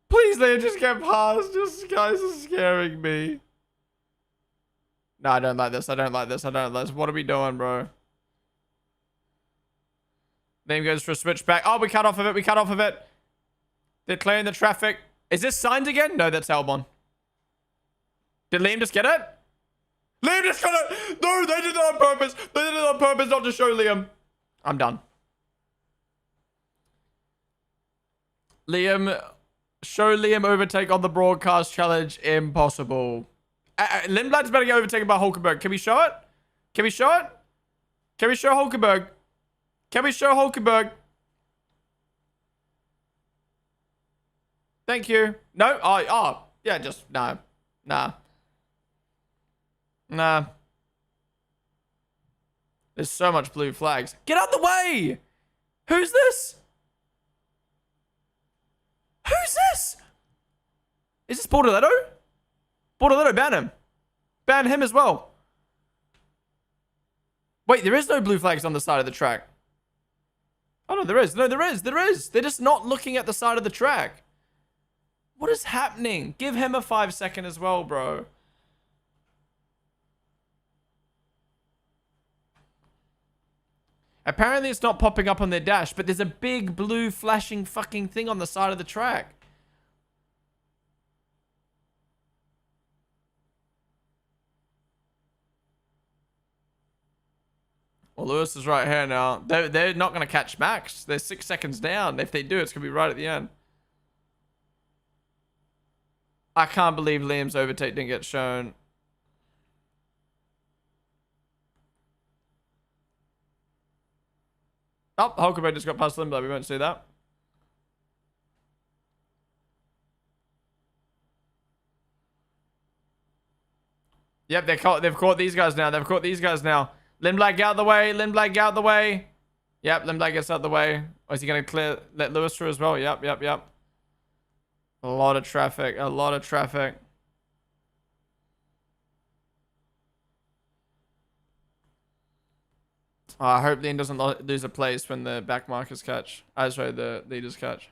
Please, Liam, just get past. Just, guys are scaring me. No, I don't like this. I don't like this. I don't like this. What are we doing, bro? Liam goes for a switchback. Oh, we cut off of it. We cut off of it. They're clearing the traffic. Is this signed again? No, that's Albon. Did Liam just get it? Liam just got it! No, they did it on purpose. They did it on purpose not to show Liam. I'm done. Liam, show Liam overtake on the broadcast challenge. Impossible. Lindblad's better get overtaken by Hulkenberg. Can we show it? Can we show it? Can we show Hulkenberg? Can we show Hulkenberg? Thank you. No? Oh, yeah, just, no. Nah. Nah. There's so much blue flags. Get out the way! Who's this? Who's this? Is this Bortoletto? Bortoletto, ban him. Ban him as well. Wait, there is no blue flags on the side of the track. Oh, no, there is. No, there is. There is. They're just not looking at the side of the track. What is happening? Give him a 5-second as well, bro. Apparently it's not popping up on their dash, but there's a big blue flashing fucking thing on the side of the track. Well, Lewis is right here now. They're not going to catch Max. They're 6 seconds down. If they do, it's going to be right at the end. I can't believe Liam's overtake didn't get shown. Oh, Hulkenberg just got past Limbo. We won't see that. Yep, they've caught these guys now. They've caught these guys now. Lindblad, get out the way. Lindblad, get out the way. Yep, Lindblad gets out the way. Or is he going to let Lewis through as well? Yep. A lot of traffic. A lot of traffic. Oh, I hope Liam doesn't lose a place when the back markers catch. Sorry, the leaders catch.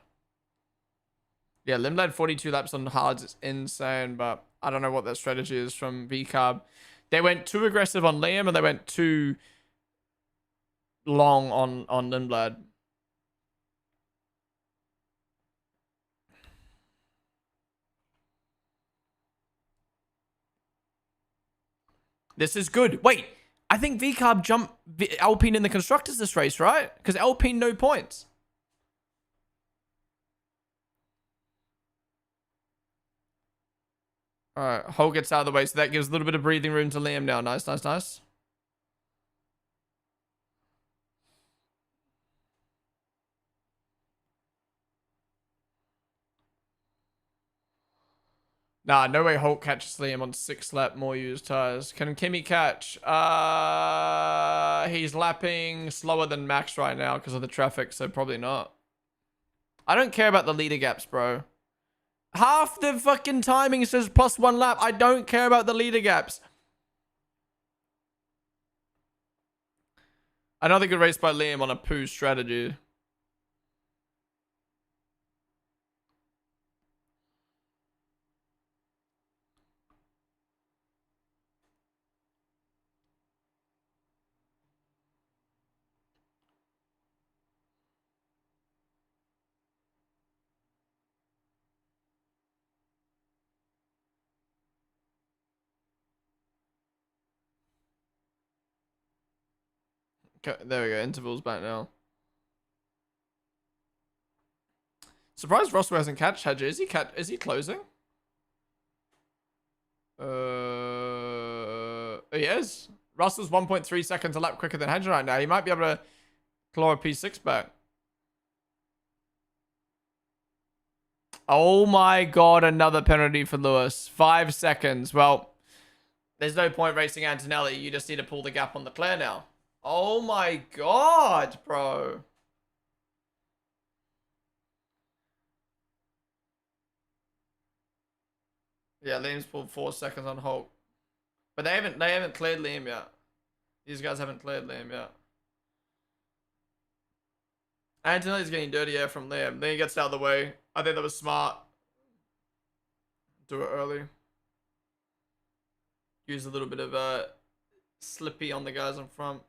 Yeah, Lindblad 42 laps on hards. It's insane, but I don't know what their strategy is from VCarb. They went too aggressive on Liam and they went too long on Lindblad. This is good. Wait, I think VCarb jumped Alpine in the Constructors this race, right? Because Alpine no points. All right, Hull gets out of the way, so that gives a little bit of breathing room to Liam now. Nice. Nah, no way Hulk catches Liam on 6 lap more used tires. Can Kimmy catch? He's lapping slower than Max right now because of the traffic, so probably not. I don't care about the leader gaps, bro. Half the fucking timing says +1 lap. I don't care about the leader gaps. Another good race by Liam on a poo strategy. Okay, there we go. Interval's back now. Surprised Russell hasn't catched Hedger. Is he closing? He is. Russell's 1.3 seconds a lap quicker than Hedger right now. He might be able to claw a P6 back. Oh my god, another penalty for Lewis. 5 seconds. Well, there's no point racing Antonelli. You just need to pull the gap on Leclerc now. Oh my god, bro. Yeah, Liam's pulled 4 seconds on Hulk. But they haven't cleared Liam yet. These guys haven't cleared Liam yet. Antonelli's getting dirty air from Liam. Then he gets out of the way. I think that was smart. Do it early. Use a little bit of slippy on the guys in front.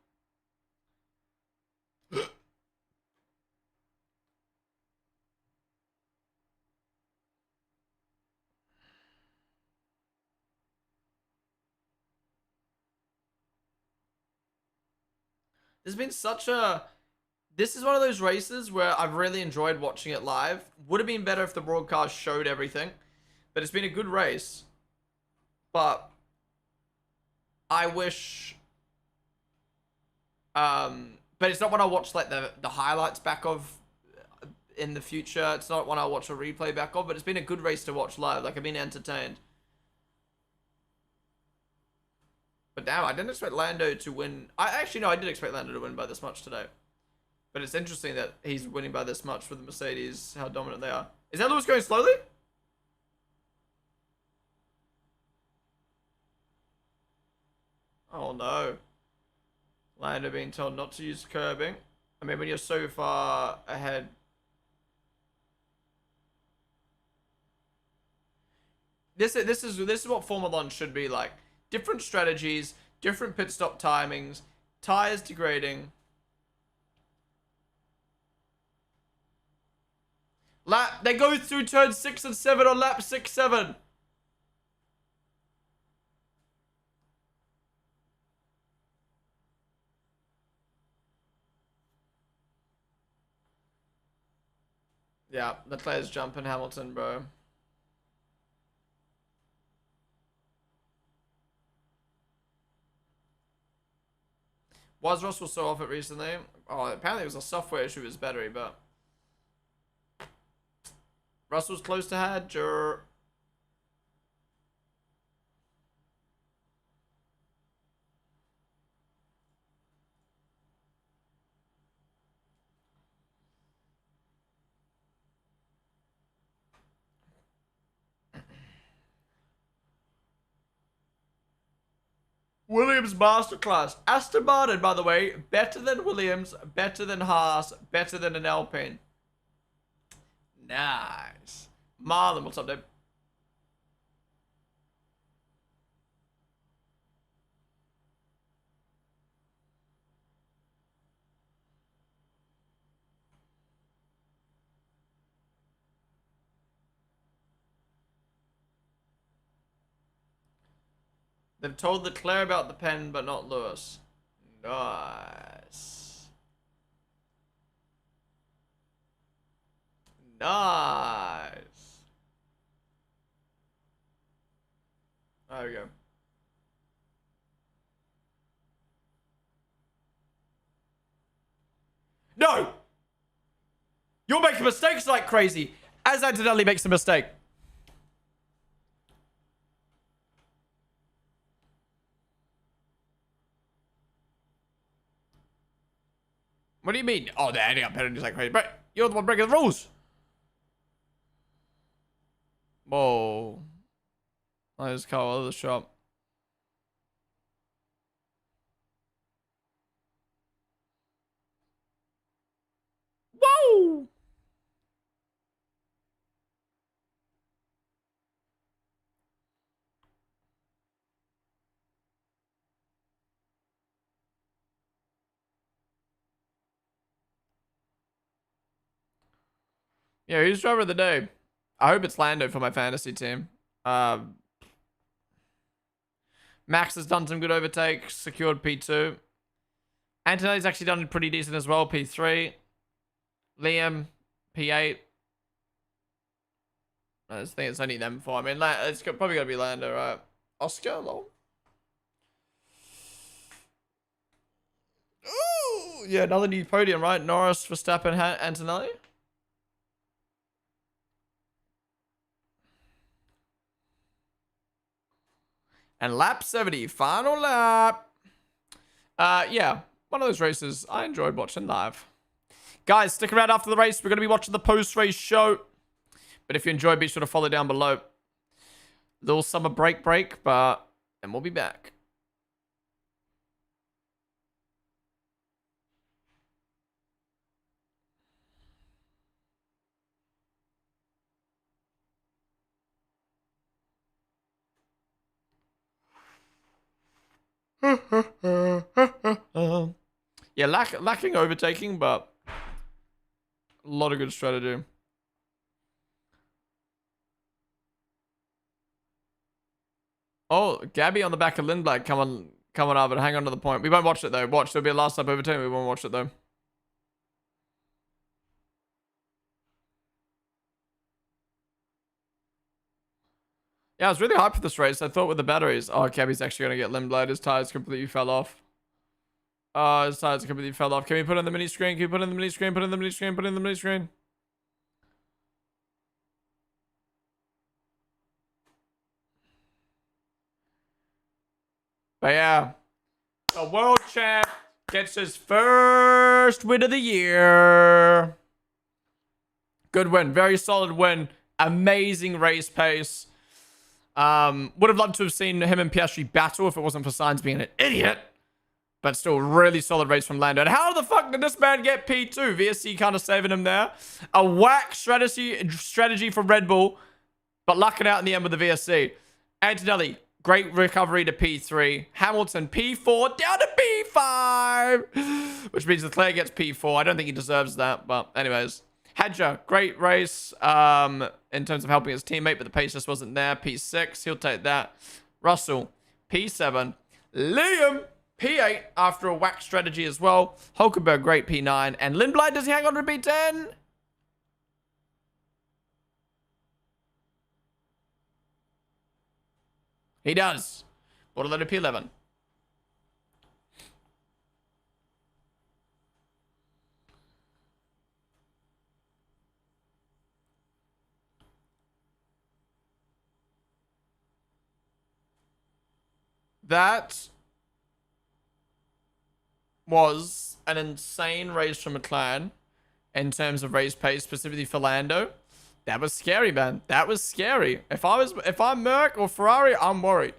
There's been such a... This is one of those races where I've really enjoyed watching it live. Would have been better if the broadcast showed everything. But it's been a good race. But I wish... But it's not one I'll watch like the highlights back of in the future. It's not one I'll watch a replay back of. But it's been a good race to watch live. Like, I've been entertained. But damn, I didn't expect Lando to win. I did expect Lando to win by this much today. But it's interesting that he's winning by this much with the Mercedes, how dominant they are. Is that Lewis going slowly? Oh no. Lando being told not to use curbing. I mean, when you're so far ahead. This is what Formula 1 should be like. Different strategies, different pit stop timings, tires degrading. They go through turns 6 and 7 on lap 6, 7. Yeah, the players jumping Hamilton, bro. Was Russell so off it recently? Oh, apparently it was a software issue with his battery, but... Russell's close to Hadger. Williams masterclass. Aston Martin, by the way, better than Williams, better than Haas, better than an Alpine. Nice. Marlon, what's up, dude? They've told Leclerc about the pen, but not Lewis. Nice. Nice. There we go. No! You're making mistakes like crazy. As Antonelli makes a mistake. What do you mean? Oh, they're ending up penalties like crazy. But you're the one breaking the rules. Whoa. I just call out of the shop. Whoa! Yeah, who's driver of the day? I hope it's Lando for my fantasy team. Max has done some good overtakes, secured P2. Antonelli's actually done pretty decent as well, P3. Liam, P8. I just think it's only them four. I mean, it's probably going to be Lando, right? Oscar, lol. Ooh, yeah, another new podium, right? Norris, Verstappen, Antonelli. And lap 70, final lap. Yeah, one of those races I enjoyed watching live. Guys, stick around after the race. We're going to be watching the post-race show. But if you enjoyed, be sure to follow down below. Little summer break, but... And we'll be back. Yeah, lacking overtaking, but a lot of good strategy. Oh, Gabby on the back of Lindblad coming up, but hang on to the point. We won't watch it though. Watch, there'll be a last lap overtaking. We won't watch it though. Yeah, I was really hyped for this race. I thought with the batteries, oh, Gabby's actually gonna get Lindblad. His tires completely fell off. His tires completely fell off. Can we put in the mini screen? Can we put in the mini screen? Put in the mini screen? Put in the mini screen? But yeah, the world champ gets his first win of the year. Good win. Very solid win. Amazing race pace. Would have loved to have seen him and Piastri battle if it wasn't for Sainz being an idiot. But still, really solid race from Lando. And how the fuck did this man get P2? VSC kind of saving him there. A whack strategy from Red Bull, but lucking out in the end with the VSC. Antonelli, great recovery to P3. Hamilton, P4, down to P5. Which means Leclerc gets P4. I don't think he deserves that, but anyways. Hedger, great race in terms of helping his teammate, but the pace just wasn't there. P6, he'll take that. Russell, P7. Liam, P8 after a whack strategy as well. Hulkenberg, great P9. And Lindblad, does he hang on to P10? He does. Borderline to P11. That was an insane race from McLaren in terms of race pace, specifically for Lando. That was scary, man. That was scary. If I'm Merc or Ferrari, I'm worried.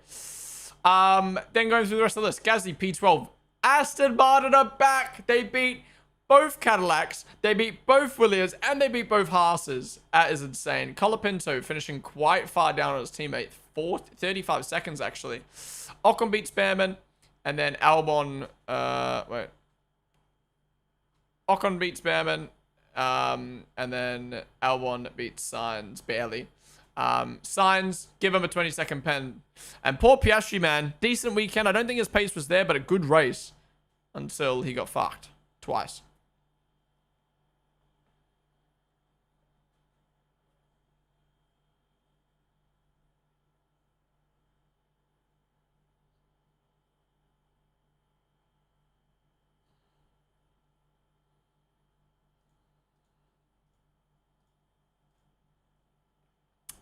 Then going through the rest of the list. Gasly, P12. Aston Martin are back. They beat both Cadillacs. They beat both Williams. And they beat both Haas's. That is insane. Colapinto finishing quite far down on his teammate. 35 seconds, actually. Ocon beats Behrman. And then Albon... Ocon beats Behrman. And then Albon beats Sainz. Barely. Sainz, give him a 20-second pen. And poor Piastri, man. Decent weekend. I don't think his pace was there, but a good race. Until he got fucked. Twice.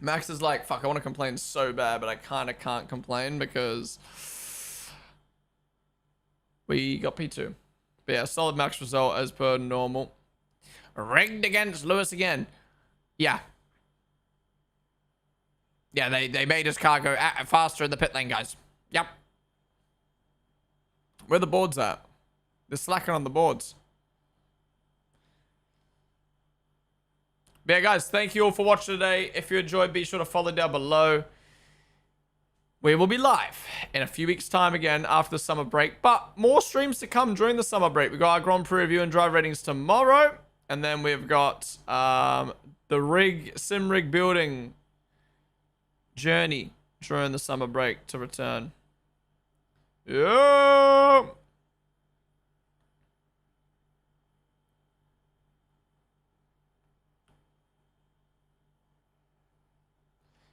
Max is like, fuck, I want to complain so bad, but I kind of can't complain because we got P2. But yeah, solid Max result as per normal. Rigged against Lewis again. Yeah. Yeah, they made his car go faster in the pit lane, guys. Yep. Where are the boards at? They're slacking on the boards. But yeah, guys, thank you all for watching today. If you enjoyed, be sure to follow down below. We will be live in a few weeks' time again after the summer break. But more streams to come during the summer break. We've got our Grand Prix review and drive ratings tomorrow. And then we've got the sim rig building journey during the summer break to return. Yeah.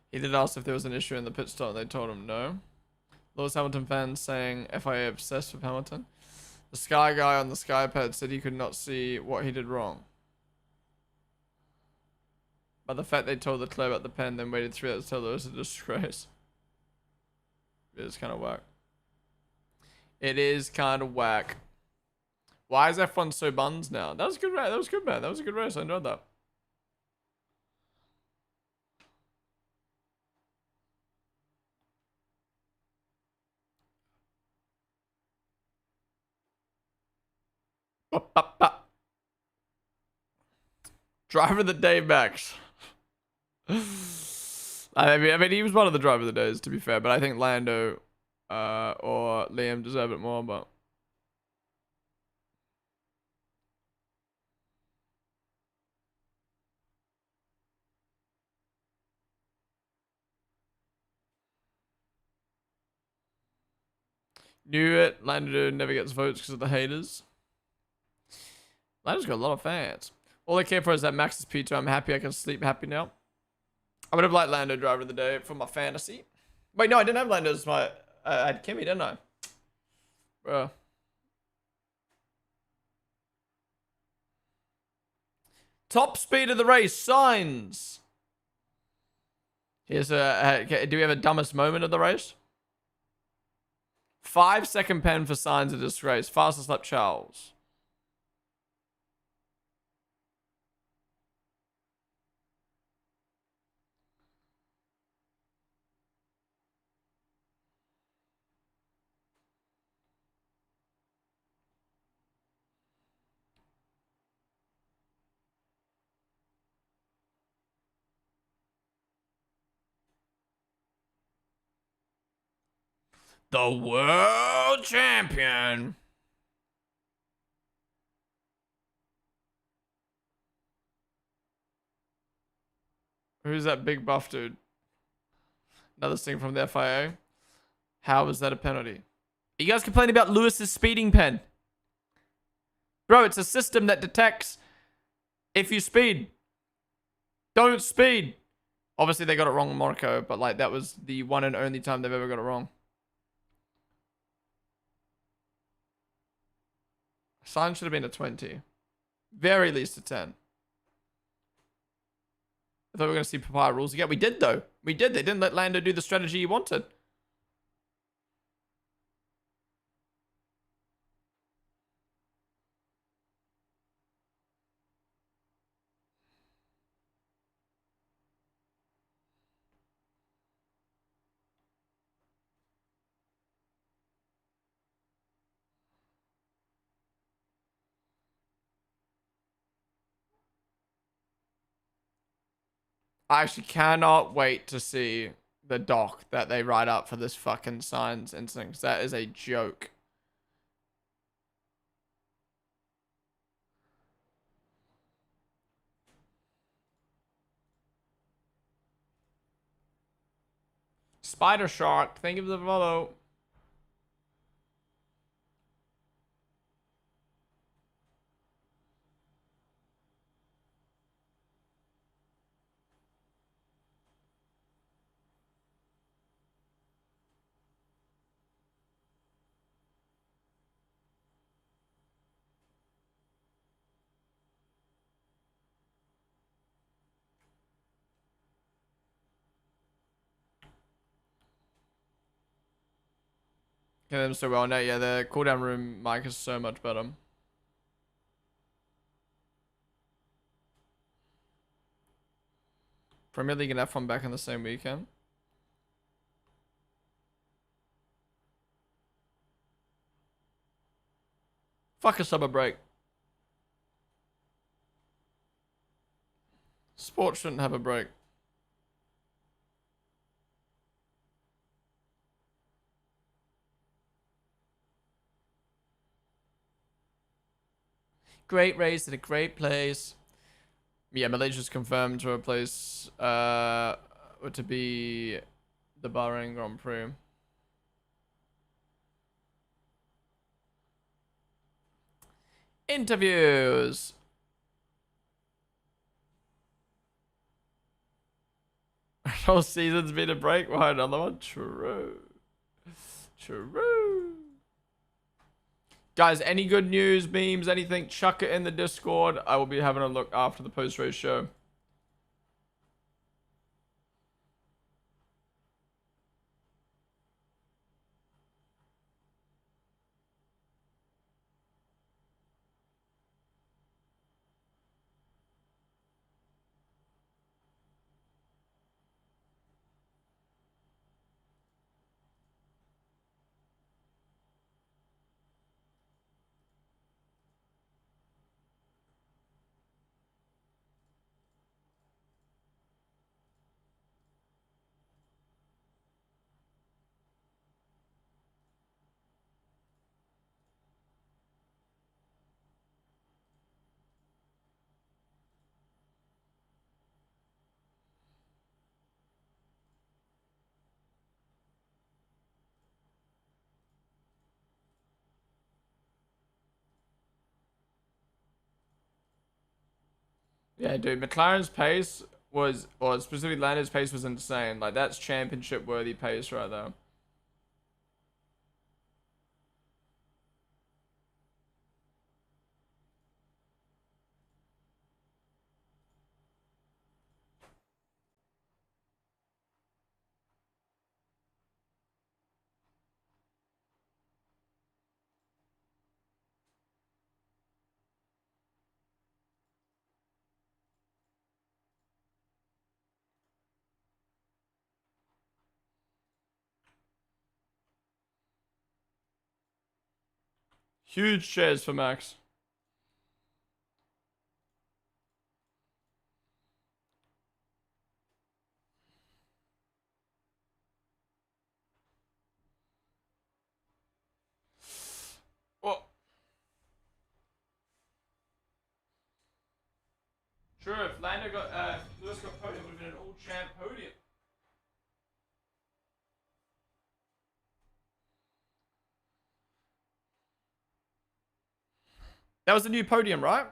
He did ask if there was an issue in the pit stop. They told him no. Lewis Hamilton fans saying FIA obsessed with Hamilton. The Sky guy on the Sky pad said he could not see what he did wrong. But the fact they told Leclerc about the pen, then waited 3 hours to tell Lewis is a disgrace. It is kind of whack. It is kind of whack. Why is F1 so buns now? That was a good race. That was good, man. That was a good race. I enjoyed that. Driver of the day, Max. I mean, he was one of the driver of the days, to be fair, but I think Lando or Liam deserve it more, but... Knew it. Lando never gets votes because of the haters. Lando's got a lot of fans. All I care for is that Max is P2. I'm happy. I can sleep happy now. I would have liked Lando driver of the day for my fantasy. Wait, no, I didn't have Lando as my... I had Kimmy, didn't I? Bro. Top speed of the race. Signs. Here's a... do we have a dumbest moment of the race? 5-second pen for Signs of disgrace. Fastest lap Charles. The world champion. Who's that big buff dude? Another thing from the FIA. How is that a penalty? Are you guys complaining about Lewis's speeding pen? Bro, it's a system that detects if you speed. Don't speed. Obviously, they got it wrong in Monaco, but like that was the one and only time they've ever got it wrong. Sign should have been a 20. Very least a 10. I thought we were going to see papaya rules again. We did, though. We did. They didn't let Lando do the strategy he wanted. I actually cannot wait to see the doc that they write up for this fucking science incident, because that is a joke. Spider Shark, thank you for the follow. Yeah, them so well. No, yeah, the cooldown room mic is so much better. Premier League and F1 back in the same weekend. Fuck a summer break. Sports shouldn't have a break. Great race at a great place. Yeah, Malaysia's confirmed to replace to be the Bahrain Grand Prix. Interviews. Whole season's been a break. Why another one? True. True. Guys, any good news, memes, anything, chuck it in the Discord. I will be having a look after the post-race show. Yeah, dude, McLaren's pace was, or specifically Lando's pace was insane. Like, that's championship-worthy pace right there. Huge shares for Max. Well, sure, if Lando got, Lewis got podium, it would have been an all-champ podium. That was the new podium, right?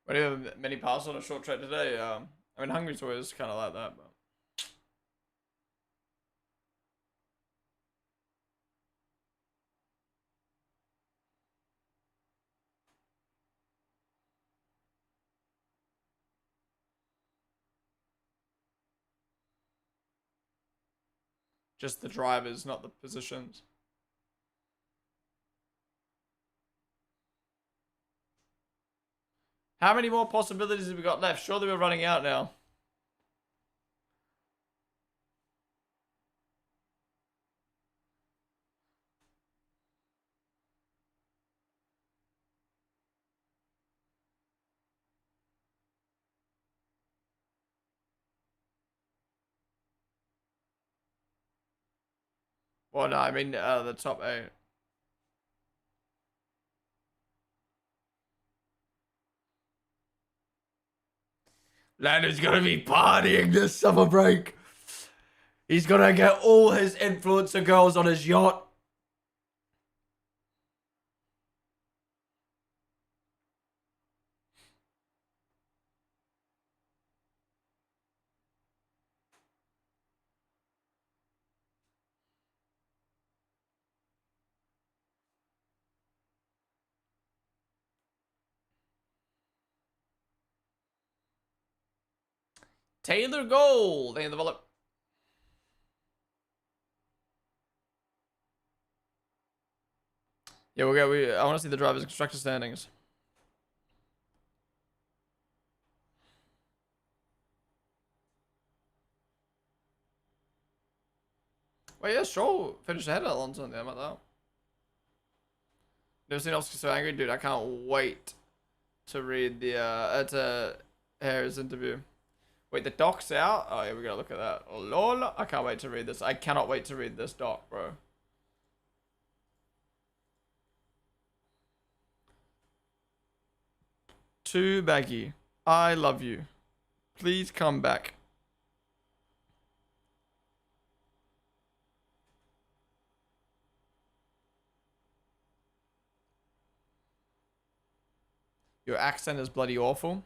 But yeah, many passes on a short track today. I mean, Hungary's always kind of like that, but just the drivers, not the positions. How many more possibilities have we got left? Surely we're running out now. Well, no, I mean the top 8. Leonard's gonna be partying this summer break. He's gonna get all his influencer girls on his yacht. Taylor Gold. They develop. Yeah, we'll go. I want to see the drivers' and constructor standings. Wait, yeah, Stroll finished ahead of Alonso. How about that? Never seen Oscar so angry, dude. I can't wait to read the to hear his interview. Wait, the doc's out? Oh, yeah, we gotta look at that. Oh, lol. I can't wait to read this. I cannot wait to read this doc, bro. Too baggy. I love you. Please come back. Your accent is bloody awful.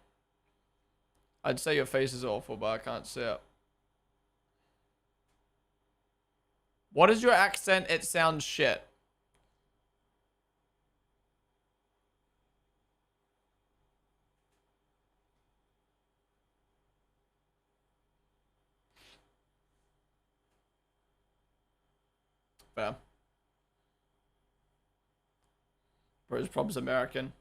I'd say your face is awful, but I can't see it. What is your accent? It sounds shit. Fair. Bro's probably American.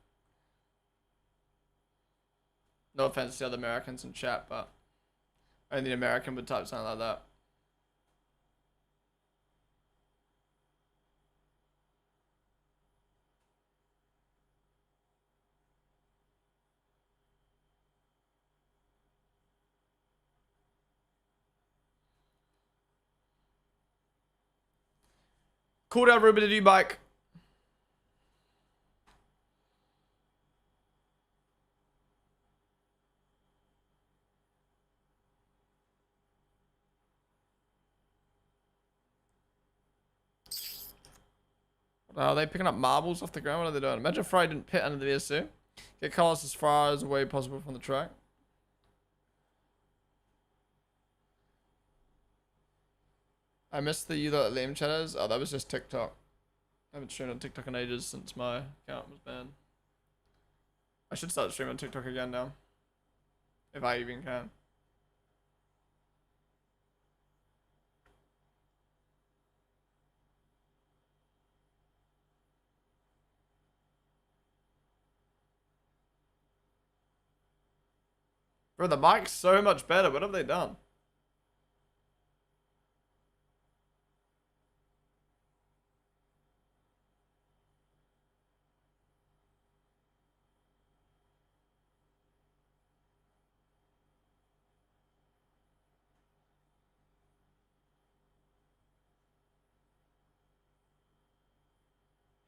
No offense to the other Americans in chat, but only an American would type something like that. Cool down Ruben to do bike. Are they picking up marbles off the ground? What are they doing? Imagine if Ferrari didn't pit under the VSC. Get Carlos as far as away possible from the track. I missed the you that Liam chatters. Oh, that was just TikTok. I haven't streamed on TikTok in ages since my account was banned. I should start streaming on TikTok again now. If I even can. Bro, the mic's so much better. What have they done?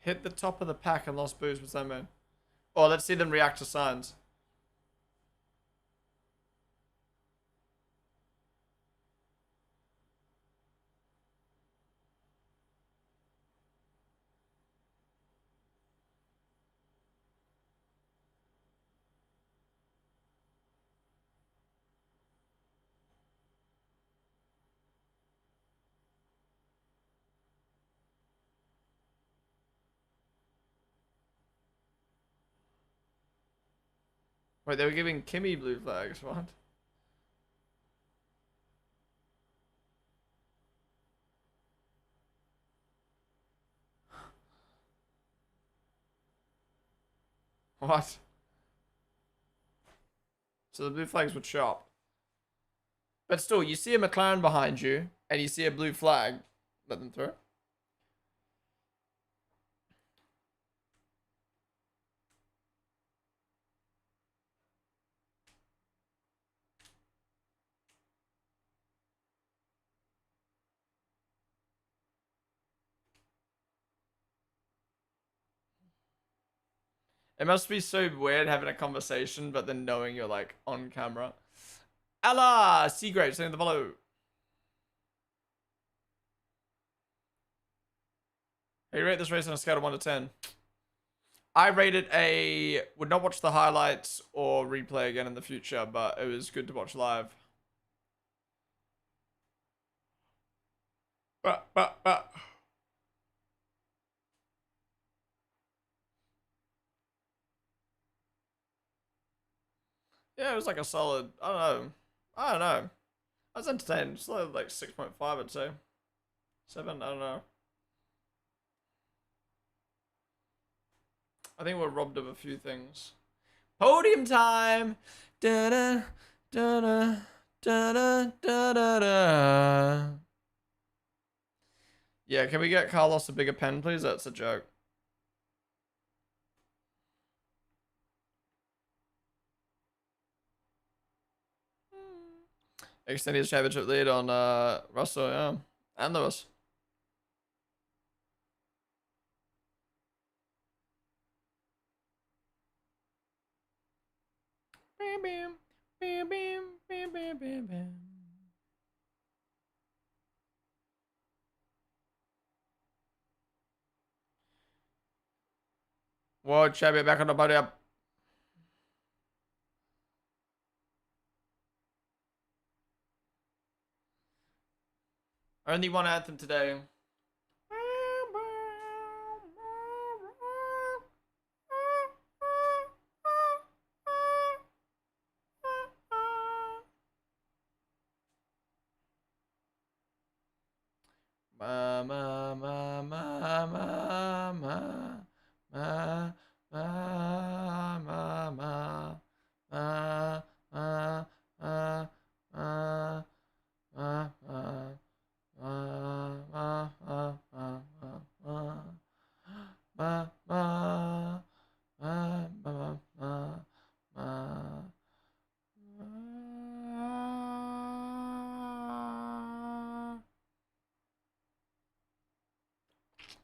Hit the top of the pack and lost boost. What's that mean? Oh, let's see them react to signs. Wait, they were giving Kimmy blue flags. What? What? So the blue flags would show up. But still, you see a McLaren behind you, and you see a blue flag. Let them through. It must be so weird having a conversation, but then knowing you're like on camera. Ella! Seagrave, sending the follow. How do you rate this race on a scale of 1 to 10? I rated a... Would not watch the highlights or replay again in the future, but it was good to watch live. Yeah, it was like a solid... I don't know. I was entertained. It's like 6.5, I'd say. 7, I don't know. I think we're robbed of a few things. Podium time! Da-da, da-da, da-da, da-da-da. Yeah, can we get Carlos a bigger pen, please? That's a joke. Extended his championship lead on Russell, yeah. And Lewis. Bam, bam, bam, bam, bam, bam, bam, bam. World champion back on the podium. Only one anthem today. Ma ma ma ma ma ma ma ma ma ma ma ma ma ma ma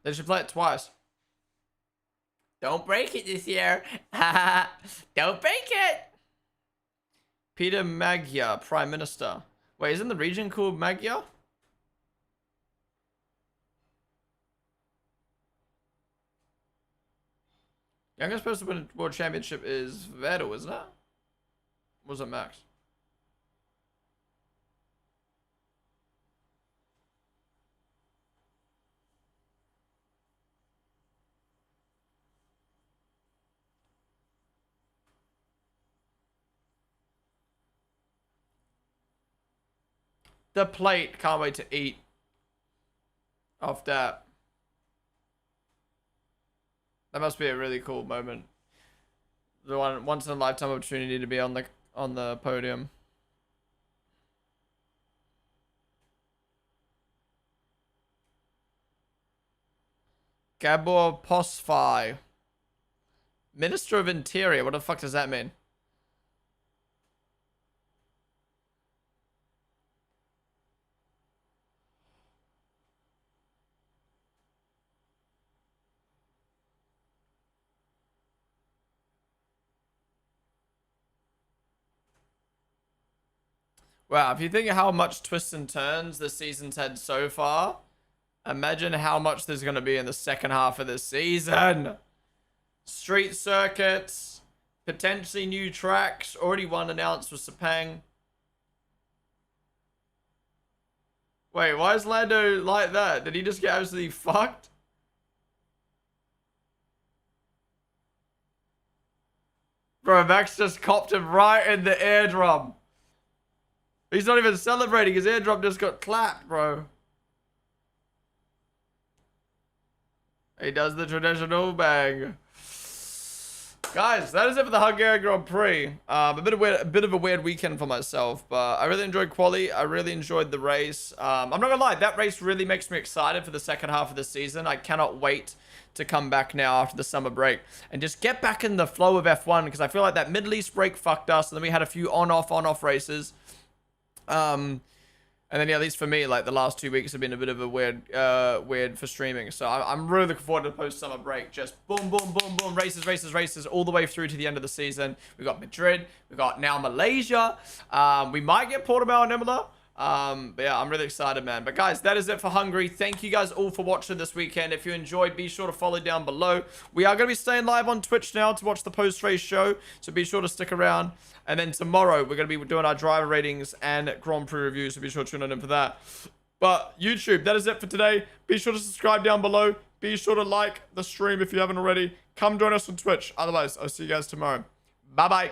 They should play it twice. Don't break it this year. Don't break it. Peter Magyar, Prime Minister. Wait, isn't the region called Magyar? Youngest person to win a world championship is Vettel, isn't it? Or was it Max? The plate. Can't wait to eat off that. That must be a really cool moment. The once in a lifetime opportunity to be on the podium. Gabor Posfai. Minister of Interior. What the fuck does that mean? Wow, if you think of how much twists and turns this season's had so far, imagine how much there's going to be in the second half of this season. Street circuits, potentially new tracks, already one announced with Sepang. Wait, why is Lando like that? Did he just get absolutely fucked? Bro, Max just copped him right in the eardrum. He's not even celebrating. His eardrum just got clapped, bro. He does the traditional bang. Guys, that is it for the Hungarian Grand Prix. A bit of a weird weekend for myself, but I really enjoyed quali. I really enjoyed the race. I'm not gonna lie, that race really makes me excited for the second half of the season. I cannot wait to come back now after the summer break and just get back in the flow of F1 because I feel like that Middle East break fucked us, and then we had a few on-off races. And then, yeah, at least for me, like, the last 2 weeks have been a bit of a weird for streaming. So I'm really looking forward to the post-summer break. Just boom, boom, boom, boom, races, all the way through to the end of the season. We got Madrid. We got now Malaysia. We might get Portimao and Imola. But yeah, I'm really excited, man. But guys, that is it for Hungary. Thank you guys all for watching this weekend. If you enjoyed, be sure to follow down below. We are going to be staying live on Twitch now to watch the post-race show, so be sure to stick around. And then tomorrow, we're going to be doing our driver ratings and Grand Prix reviews, so be sure to tune in for that. But YouTube, that is it for today. Be sure to subscribe down below. Be sure to like the stream if you haven't already. Come join us on Twitch. Otherwise, I'll see you guys tomorrow. Bye-bye.